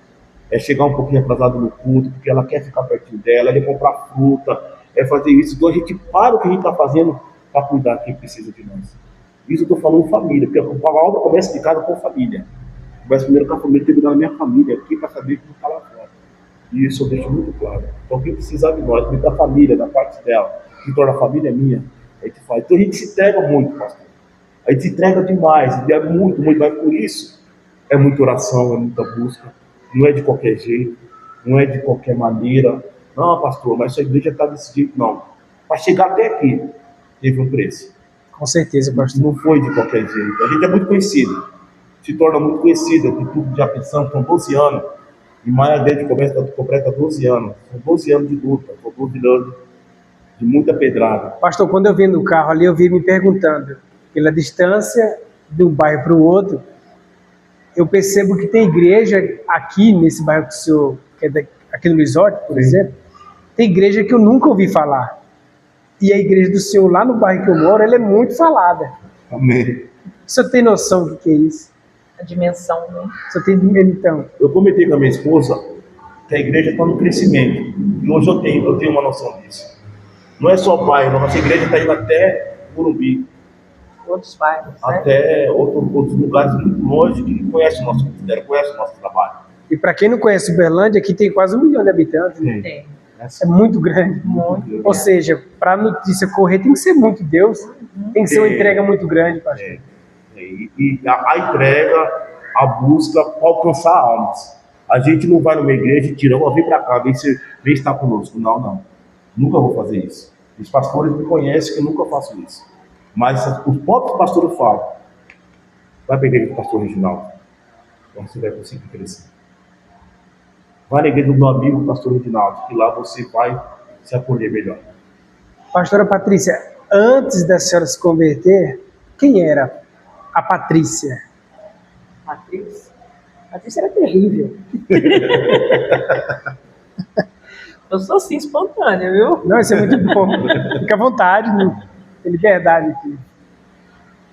é chegar um pouquinho atrasado no culto, porque ela quer ficar pertinho dela, é comprar fruta, é fazer isso. Então a gente para o que a gente está fazendo para cuidar de quem precisa de nós. Isso eu estou falando família, porque a obra começa de casa com família. Começa primeiro com a família, tem que cuidar da minha família aqui para saber que não está lá fora. E isso eu deixo muito claro. Então quem precisar de nós, da família, da parte dela, que torna a família minha, a gente faz. Então a gente se entrega muito, pastor. A gente se entrega demais, é muito, muito, mas por isso é muita oração, é muita busca. Não é de qualquer jeito, não é de qualquer maneira. Não, pastor, mas essa igreja está desse jeito, não. Para chegar até aqui, teve um preço. Com certeza, pastor. Não foi de qualquer jeito. A gente é muito conhecido, se torna muito conhecida, de tudo já pensando, são 12 anos. E Maia desde completa 12 anos. São 12 anos de luta, são 12 anos de muita pedrada. Pastor, quando eu vim no carro ali, eu vi me perguntando, pela distância de um bairro para o outro, eu percebo que tem igreja aqui nesse bairro que o senhor, que é aqui no Resort, por exemplo, tem igreja que eu nunca ouvi falar. E a igreja do senhor lá no bairro que eu moro, ela é muito falada. Amém. O senhor tem noção do que é isso? A dimensão, né? O senhor tem dinheiro, então? Eu comentei com a minha esposa que a igreja está no crescimento. E hoje eu tenho uma noção disso. Não é só bairro, a nossa igreja está indo até Morumbi. Outros bairros, né? Até outros lugares muito longe que conhecem o nosso ministério, conhecem o nosso trabalho. E para quem não conhece Uberlândia, aqui tem quase 1 milhão de habitantes. Né? Tem. É muito grande. Muito. Ou seja, para a notícia correr tem que ser muito Deus. Tem que ser uma entrega muito grande, pastor. E a entrega, a busca para alcançar almas. A gente não vai numa igreja e tira, vem para cá, vem estar conosco. Não. Nunca vou fazer isso. Os pastores me conhecem que eu nunca faço isso. Mas os próprios pastores falam, vai para a igreja do pastor Reginaldo, você vai conseguir crescer. Vai na igreja do meu amigo, o pastor Reginaldo, que lá você vai se acolher melhor. Pastora Patrícia, antes da senhora se converter, quem era a Patrícia? Patrícia era terrível. Eu sou assim, espontânea, viu? Não, isso é muito bom. Fica à vontade, né? Tem liberdade aqui.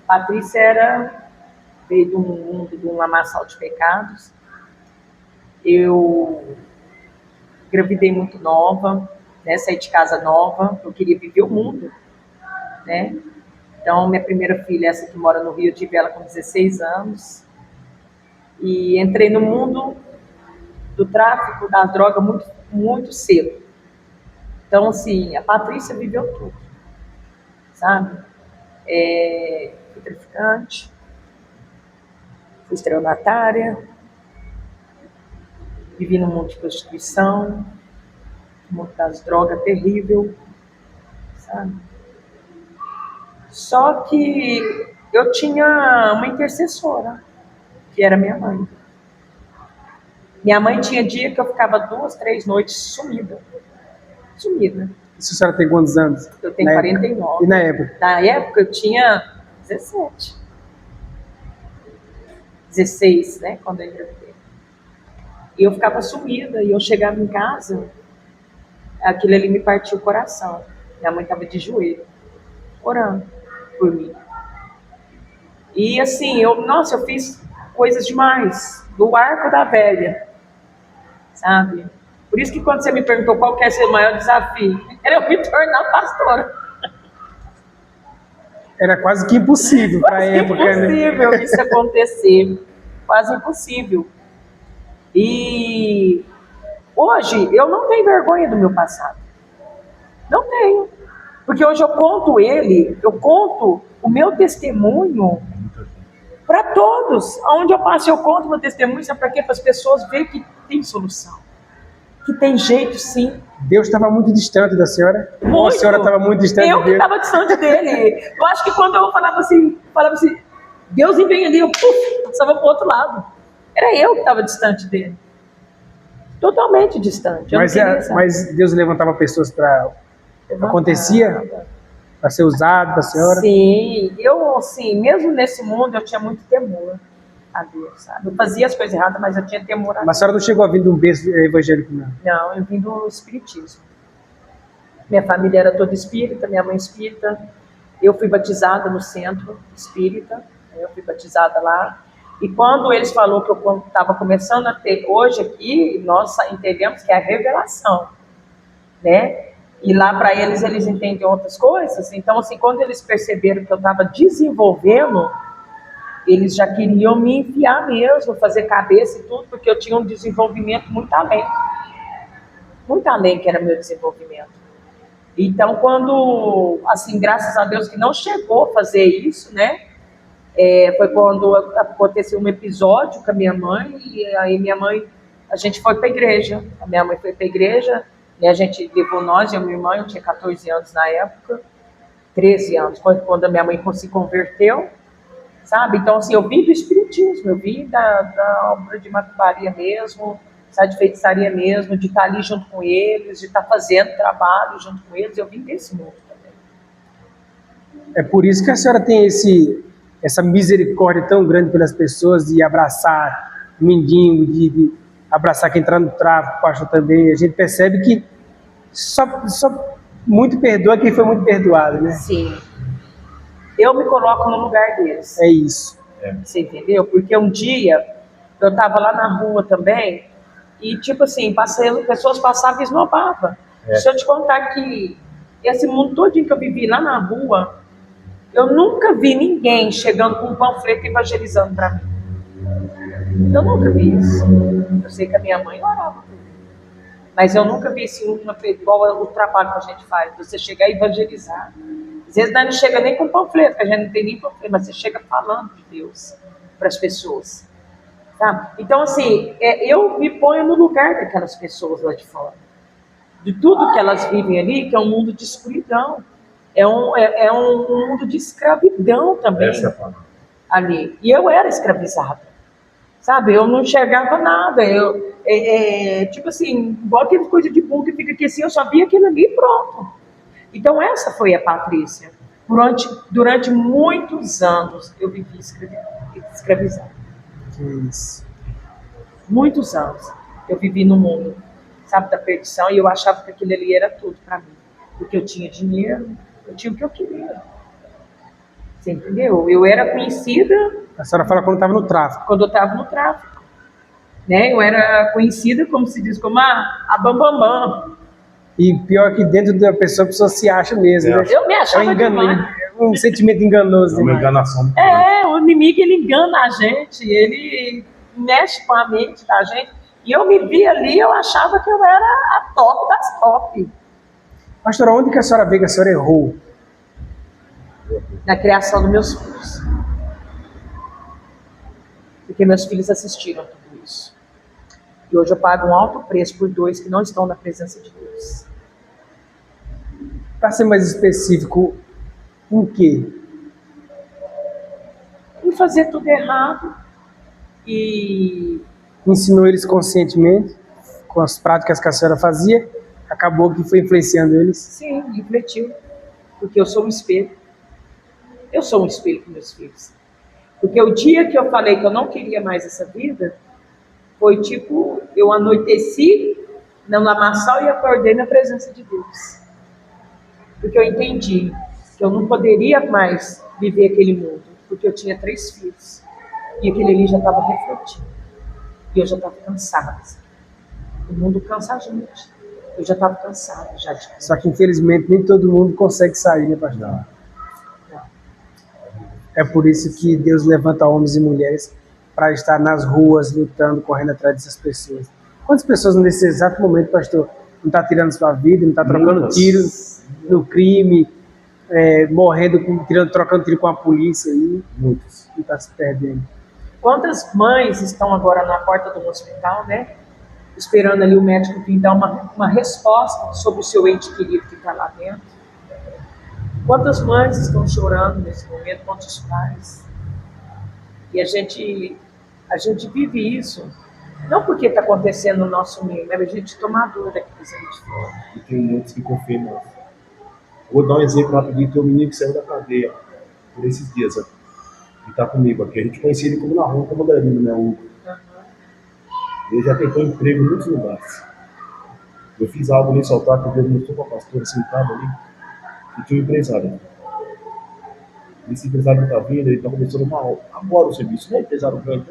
Patrícia veio de um mundo de um lamaçal de pecados. Eu engravidei muito nova, né? Saí de casa nova, eu queria viver o mundo, né? Então, minha primeira filha, essa que mora no Rio, eu tive ela com 16 anos. E entrei no mundo do tráfico, das drogas, muito, muito cedo. Então, assim, a Patrícia viveu tudo, sabe? Fui traficante, fui estelionatária, vivi no mundo de prostituição, no mundo das drogas terrível, sabe? Só que eu tinha uma intercessora, que era minha mãe. Minha mãe tinha dia que eu ficava 2, 3 noites sumida. Isso a senhora tem quantos anos? Eu tenho 49. E na época? Na época eu tinha 17. 16, né? Quando eu engravidei. E eu ficava sumida. E eu chegava em casa, aquilo ali me partiu o coração. Minha mãe estava de joelho, orando por mim. E assim, eu fiz coisas demais. Do arco da velha. Sabe? Por isso que quando você me perguntou qual que é o seu maior desafio, era eu me tornar pastora. Era quase que impossível para a época, né? Impossível isso acontecer. Quase impossível. E hoje eu não tenho vergonha do meu passado. Não tenho. Porque hoje eu conto o meu testemunho para todos. Onde eu passo, eu conto meu testemunho, sabe para quê? Para as pessoas verem que tem solução. Que tem jeito, sim. Deus estava muito distante da senhora? Muito. Ou a senhora estava muito distante dele? Eu que estava distante dele. Eu acho que quando eu falava assim, Deus vem ali, eu passava para o outro lado. Era eu que estava distante dele. Totalmente distante. Mas Deus levantava pessoas para Acontecia para ser usado para a senhora? Sim, eu, assim, mesmo nesse mundo, eu tinha muito temor a Deus, sabe? Eu fazia as coisas erradas, mas eu tinha temor a Deus. Mas a senhora não chegou a vir de um berço evangélico, não? Não, eu vim do espiritismo. Minha família era toda espírita, minha mãe espírita. Eu fui batizada no centro espírita, eu fui batizada lá. E quando eles falaram que eu estava começando a ter, hoje aqui, nós entendemos que é a revelação, né? E lá para eles entendem outras coisas. Então, assim, quando eles perceberam que eu estava desenvolvendo, eles já queriam me enfiar mesmo, fazer cabeça e tudo, porque eu tinha um desenvolvimento muito além que era meu desenvolvimento. Então, quando, assim, graças a Deus que não chegou a fazer isso, né? Foi quando aconteceu um episódio com a minha mãe, e aí minha mãe, a gente foi para a igreja. A minha mãe foi para a igreja, e a gente levou nós e a minha irmã, eu tinha 14 anos na época, 13 anos, quando a minha mãe se converteu, sabe? Então, assim, eu vim do espiritismo, eu vim da obra de macumbaria mesmo, sabe, de feitiçaria mesmo, de estar ali junto com eles, de estar fazendo trabalho junto com eles, eu vim desse mundo também. É por isso que a senhora tem essa misericórdia tão grande pelas pessoas, de abraçar o mendigo, de abraçar quem está no tráfico, pastor, também. A gente percebe que só muito perdoa quem foi muito perdoado, né? Sim. Eu me coloco no lugar deles. É isso. Você entendeu? Porque um dia eu estava lá na rua também e, tipo assim, pessoas passavam e esnobavam. Deixa eu te contar que esse mundo todinho que eu vivi lá na rua, eu nunca vi ninguém chegando com um panfleto evangelizando para mim. Eu nunca vi isso. Eu sei que a minha mãe orava por mim. Mas eu nunca vi assim, igual o trabalho que a gente faz, você chegar e evangelizar. Às vezes não chega nem com panfleto, que a gente não tem nem panfleto, mas você chega falando de Deus para as pessoas. Tá? Então, assim, eu me ponho no lugar daquelas pessoas lá de fora. De tudo que elas vivem ali, que é um mundo de escuridão. É um mundo de escravidão também. Essa é a palavra. Ali. E eu era escravizada. Sabe? Eu não enxergava nada. Tipo assim, igual aquele coisa de burro que fica aqui assim, eu só via aquilo ali e pronto. Então essa foi a Patrícia. Durante muitos anos eu vivi escravizada. Que isso. Muitos anos eu vivi no mundo, sabe, da perdição, e eu achava que aquilo ali era tudo para mim. Porque eu tinha dinheiro, eu tinha o que eu queria. Você entendeu? Eu era conhecida... A senhora fala quando estava no tráfico. Quando eu estava no tráfico. Né? Eu era conhecida, como se diz, como a Bambambam. E pior que dentro da pessoa, a pessoa se acha mesmo, né? Eu me achava demais. Um sentimento enganoso. É uma enganação. O inimigo, ele engana a gente, ele mexe com a mente da gente. E eu me via ali, eu achava que eu era a top das top. Pastora, onde que a senhora vê que a senhora errou? Na criação dos meus filhos. Porque meus filhos assistiram tudo isso. E hoje eu pago um alto preço por 2 que não estão na presença de Deus. Para ser mais específico, em quê? Em fazer tudo errado. E Ensinou eles conscientemente, com as práticas que a senhora fazia, acabou que foi influenciando eles? sim, refletiu. Porque eu sou um espelho. Eu sou um espelho para meus filhos. Porque o dia que eu falei que eu não queria mais essa vida, foi tipo, eu anoiteci no lamaçal e acordei na presença de Deus. Porque eu entendi que eu não poderia mais viver aquele mundo, porque eu tinha 3 filhos. E aquele ali já estava refletindo. E eu já estava cansada. O mundo cansa a gente. Eu já estava cansada já de... Só que infelizmente nem todo mundo consegue sair, né, pastor? Não. É por isso que Deus levanta homens e mulheres para estar nas ruas, lutando, correndo atrás dessas pessoas. Quantas pessoas nesse exato momento, pastor, não está tirando sua vida, não está trocando tiro no crime, morrendo, trocando tiro com a polícia aí? Muitas. Não está se perdendo. Quantas mães estão agora na porta do hospital, né? Esperando ali o médico vir dar uma resposta sobre o seu ente querido que está lá dentro. Quantas mães estão chorando nesse momento, quantos pais. E a gente vive isso, não porque está acontecendo no nosso meio, mas a gente toma a dor daqueles ali de fora. E tem muitos que confirmam. Vou dar um exemplo rapidinho, tem um menino que saiu da cadeia por esses dias, ó, que está comigo aqui. A gente conhecia ele como na rua, como Darino, né? Ele já tentou emprego em muitos lugares. Eu fiz algo nesse altar que Deus mostrou para a pastora sentada ali, e tinha um empresário. Esse empresário está vindo, ele está começando agora o serviço. Não é empresário grande,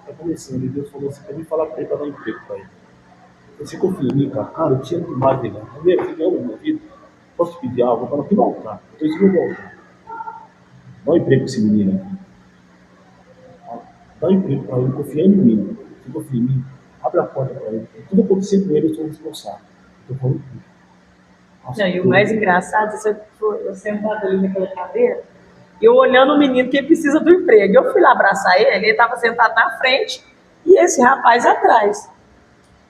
está começando. E Deus falou assim, para mim falar para ele para dar emprego para ele. Você confia em mim, cara? Cara, eu te amo demais, né? Meu filho, ama a minha vida. Posso te pedir algo? Eu falo, aqui no altar. Eu estou no altar. Dá um emprego para esse menino aqui. Dá um emprego para ele, confiando em mim. Você confia em mim? Abre a porta para ele. Tudo acontecer com ele, eu sou responsável. Estou falando tudo. Nossa, Não, e o mais engraçado, eu sentado ali naquela cadeira, e eu olhando o menino que precisa do emprego. Eu fui lá abraçar ele estava sentado na frente e esse rapaz atrás.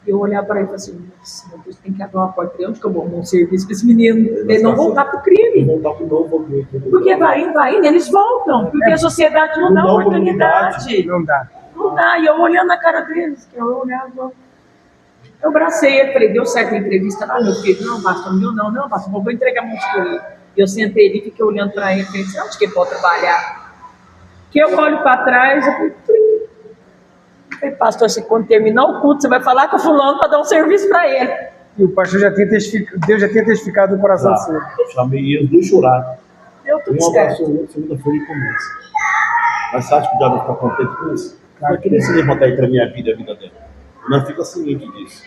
E eu olhava para ele e falei assim, nossa, meu Deus, tem que abrir uma porta para ele, onde que eu vou arrumar um serviço para esse menino? Ele não voltar para o crime. Voltar para o novo ambiente. Porque vai indo, eles voltam. Porque a sociedade não dá oportunidade. Não dá. Não dá. E eu olhando na cara deles, que eu olhava... Eu abracei ele, falei, deu certo a entrevista lá, meu filho? Não, pastor, não, pastor, vou entregar a mão de ele. Eu sentei ali, fiquei olhando para ele, falei, onde que ele pode trabalhar? Que eu olho para trás, eu falei, pastor, se quando terminar o culto, você vai falar com o fulano para dar um serviço para ele. E o pastor Deus já tinha testificado no coração do Senhor. Eu chamei eles, dois choraram. Deu tudo Um certo. abraçou o outro, segunda-feira e começa. Mas você acha que o diabo está contente com isso? Não vai querer se levantar entre a minha vida e a vida dela. Não fica ciente disso.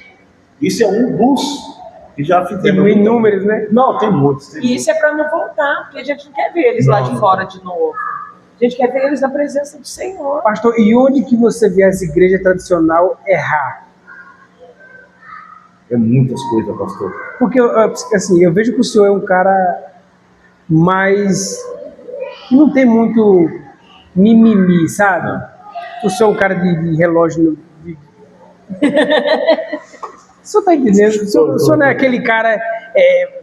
Isso é um dos que já fizeram. Tem inúmeros, né? Não, tem muitos. E isso é para não voltar, porque a gente não quer ver eles lá de fora de novo. A gente quer ver eles na presença do Senhor. Pastor, e onde que você vê essa igreja tradicional errar? É muitas coisas, pastor. Porque, assim, eu vejo que o senhor é um cara mais... que não tem muito mimimi, sabe? O senhor é um cara de relógio... O senhor tá entendendo? O senhor não é aquele cara...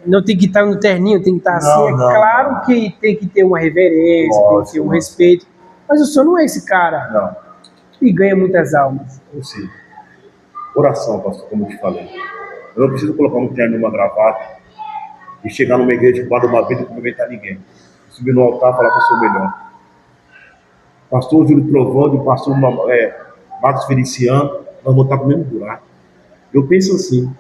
não tem que estar no terninho, tem que estar assim. Não, claro que tem que ter uma reverência, tem que ter um respeito. Mas o senhor não é esse cara. Não. E ganha muitas almas. Eu sei. Oração, pastor, como eu te falei. Eu não preciso colocar um terno e uma gravata e chegar numa igreja que guarda uma vida e não cumprimentar ninguém. Subir no altar e falar que eu sou o melhor. Pastor Júlio Trovando e pastor Marcos Feliciano, nós vamos estar com o mesmo buraco. Eu penso assim,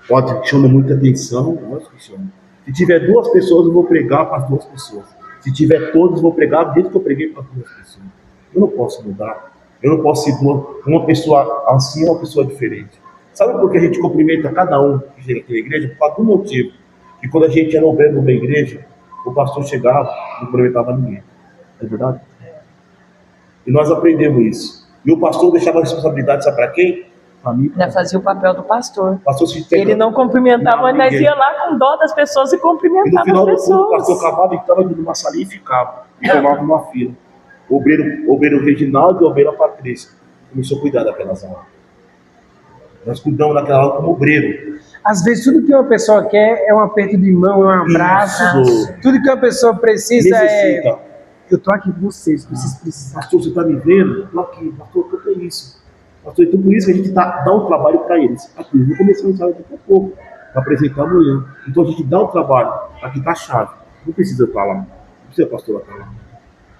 pode, chama muita atenção, lógico que chama. Se tiver 2 pessoas, eu vou pregar para as 2 pessoas. Se tiver todos, eu vou pregar do jeito que eu preguei para as 2 pessoas. Eu não posso mudar. Eu não posso ser uma pessoa assim e uma pessoa diferente. Sabe por que a gente cumprimenta cada um que chega aqui na igreja? Por causa do motivo. Que quando a gente era obreiro da igreja, o pastor chegava e não cumprimentava ninguém. É verdade? E nós aprendemos isso. E o pastor deixava a responsabilidade, sabe para quem? Para mim. Ainda fazia o papel do pastor. Pastor Ele não cumprimentava, mas nós ia lá com dó das pessoas e E no cumprimentava final as do culto, o pastor pessoas. acabava e estava numa salinha e ficava. E formava uma fila. O obreiro Reginaldo e o obreiro Patrícia. Começou a cuidar daquelas aulas. Nós cuidamos daquela aula como obreiro. Às vezes, tudo que uma pessoa quer é um aperto de mão, é um abraço. Isso. Tudo que uma pessoa precisa Necessita. é... Eu tô aqui com vocês, vocês precisam. Pastor, você está me vendo? Estou aqui. Pastor, o que é isso? Pastor, então por isso que a gente dá um trabalho para eles. Aqui, eu vou começar a ensaio daqui a pouco, para apresentar amanhã. Então a gente dá um trabalho. Aqui está a chave. Não precisa estar lá. Não precisa a pastora estar lá.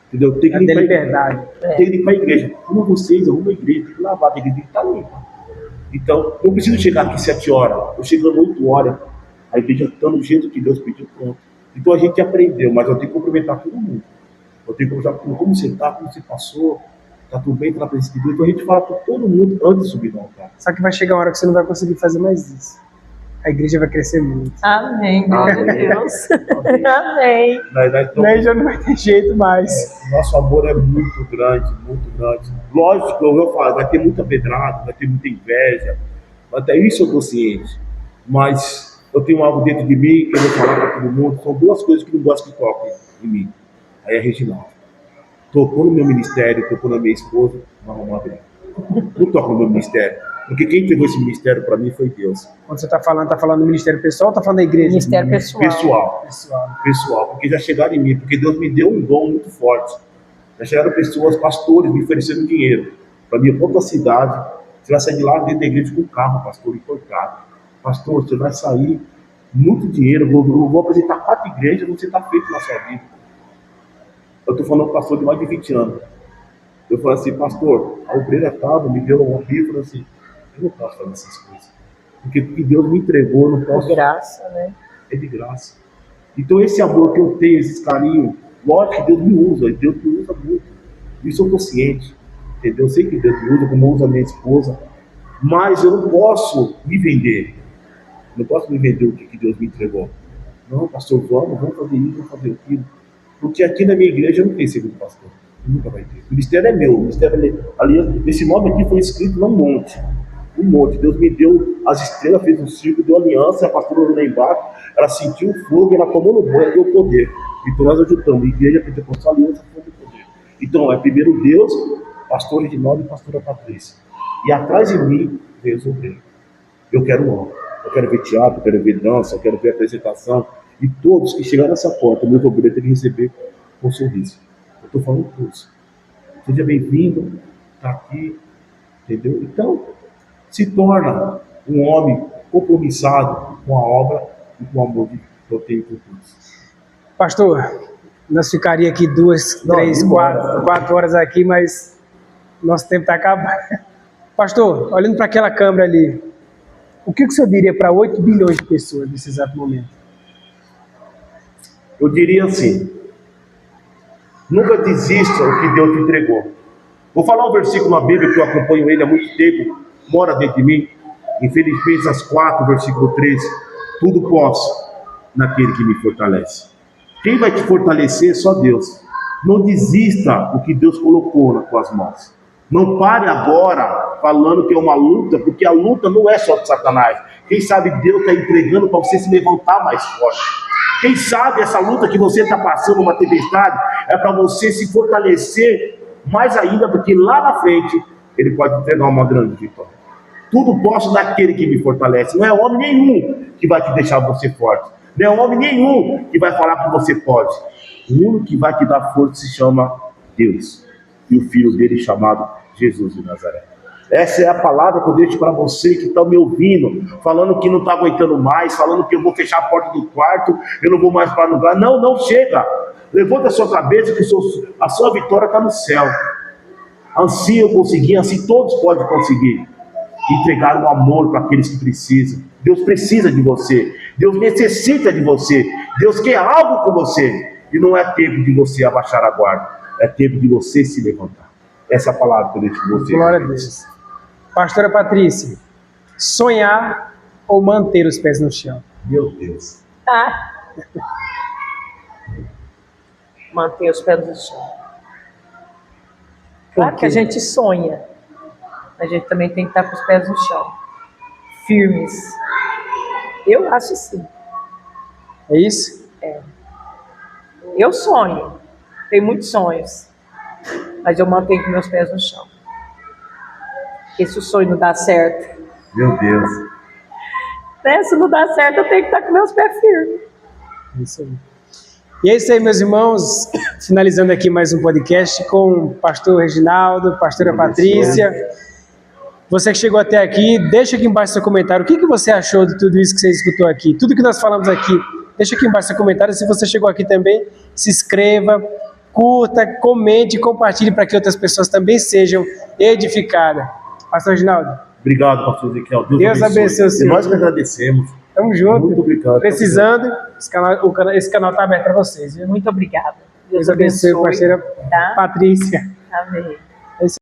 Entendeu? Tem que É limpar da a igreja. liberdade. Tem que limpar a igreja. Como vocês, arruma a igreja, tem que lavar, tem que estar limpa. Então, eu preciso chegar aqui 7 horas. Eu chegando 8 horas, a igreja está do jeito que Deus pediu, pronto. Então a gente aprendeu, mas eu tenho que cumprimentar todo mundo. Eu tenho que conversar com como você está, como você passou, está tudo bem, está na presença de Deus. Então a gente fala para todo mundo antes de subir no altar. Só que vai chegar uma hora que você não vai conseguir fazer mais isso. A igreja vai crescer muito. Amém, glória a Deus. Amém. Então, Daí já não vai ter jeito mais. nosso amor é muito grande, muito grande. Lógico, eu falo, vai ter muita pedrada, vai ter muita inveja, até isso eu estou ciente. Mas eu tenho algo dentro de mim que eu vou falar para todo mundo. São 2 coisas que não gosto que toquem em mim. Aí é Reginaldo. Tocou no meu ministério, tocou na minha esposa, não arrumou a briga. Não toca no meu ministério. Porque quem entregou esse ministério para mim foi Deus. Quando você tá falando do ministério pessoal ou tá falando da igreja? Ministério pessoal. Pessoal, porque já chegaram em mim, porque Deus me deu um dom muito forte. Já chegaram pessoas, pastores, me oferecendo dinheiro para minha própria cidade. Você vai sair de lá dentro da igreja com um carro, pastor, importado. Pastor, você vai sair muito dinheiro, eu vou apresentar 4 igrejas, você está feito na sua vida. Eu estou falando com um pastor de mais de 20 anos. Eu falei assim, pastor, a obreira estava, me deu uma vida, falei assim, eu não posso fazer essas coisas. Porque o que Deus me entregou, eu não posso. De graça, né? É de graça. Então esse amor que eu tenho, esse carinho, lógico que Deus me usa, e Deus me usa muito. Isso eu estou ciente. Entendeu? Eu sei que Deus me usa, como usa a minha esposa. Mas eu não posso me vender. Não posso me vender o que Deus me entregou. Não, pastor, vamos fazer isso, vamos fazer aquilo. Porque aqui na minha igreja não tem segundo pastor. Nunca vai ter. O ministério é meu. O ministério ali, esse nome aqui foi escrito num monte. Um monte. Deus me deu as estrelas, fez um círculo, deu aliança, a pastora olhou lá embaixo, ela sentiu o fogo, ela tomou no banho, deu poder. Então nós ajudamos. A igreja pentecostal, aliança, fogo e poder. Então é primeiro Deus, pastor Reginaldo e pastora Patrícia. E atrás de mim veio os obreiros. Eu quero honra. Eu quero ver teatro, eu quero ver dança, eu quero ver apresentação. E todos que chegarem nessa porta, meus obreiros têm que receber com um sorriso. Eu estou falando todos. Seja bem-vindo, está aqui, entendeu? Então, se torna um homem compromissado com a obra e com o amor que eu tenho por todos. Pastor, nós ficaríamos aqui 2, 3, 4 horas aqui, mas nosso tempo está acabando. Pastor, olhando para aquela câmera ali, o que o senhor diria para 8 bilhões de pessoas nesse exato momento? Eu diria assim, nunca desista do que Deus te entregou. Vou falar um versículo na Bíblia que eu acompanho ele há muito tempo, mora dentro de mim, em Filipenses 4, versículo 13, tudo posso naquele que me fortalece. Quem vai te fortalecer é só Deus. Não desista do que Deus colocou nas tuas mãos. Não pare agora falando que é uma luta, porque a luta não é só de Satanás. Quem sabe Deus está entregando para você se levantar mais forte. Quem sabe essa luta que você está passando, uma tempestade, é para você se fortalecer mais ainda, porque lá na frente Ele pode entregar uma grande vitória. Tudo posso naquele que me fortalece. Não é homem nenhum que vai te deixar você forte. Não é homem nenhum que vai falar que você pode. O único que vai te dar força se chama Deus. E o Filho dele chamado Jesus de Nazaré. Essa é a palavra que eu deixo para você que está me ouvindo, falando que não está aguentando mais, falando que eu vou fechar a porta do quarto, eu não vou mais para lugar. Não, não chega. Levanta a sua cabeça que a sua vitória está no céu. Assim eu consegui, assim todos podem conseguir. Entregar o amor para aqueles que precisam. Deus precisa de você. Deus necessita de você. Deus quer algo com você. E não é tempo de você abaixar a guarda. É tempo de você se levantar. Essa é a palavra que eu deixo com você. Glória a Deus. Pastora Patrícia, sonhar ou manter os pés no chão? Meu Deus. Manter os pés no chão. Claro que a gente sonha. A gente também tem que estar com os pés no chão. Firmes. Eu acho sim. É isso? É. Eu sonho. Tenho muitos sonhos. Mas eu mantenho com meus pés no chão. Porque se o sonho não dá certo... Meu Deus. Né? Se não dá certo, eu tenho que estar com meus pés firmes. Isso aí. E é isso aí, meus irmãos. Finalizando aqui mais um podcast com o pastor Reginaldo, pastora Patrícia. Você que chegou até aqui, deixa aqui embaixo seu comentário. O que você achou de tudo isso que você escutou aqui? Tudo que nós falamos aqui, deixa aqui embaixo seu comentário. Se você chegou aqui também, se inscreva, curta, comente e compartilhe para que outras pessoas também sejam edificadas. Pastor Reginaldo. Obrigado, pastor Ezequiel. Deus abençoe o senhor. E nós que agradecemos. Tamo junto. Muito obrigado. Precisando, esse canal está aberto para vocês. Viu? Muito obrigada. Deus abençoe, parceira tá? Patrícia. Amém.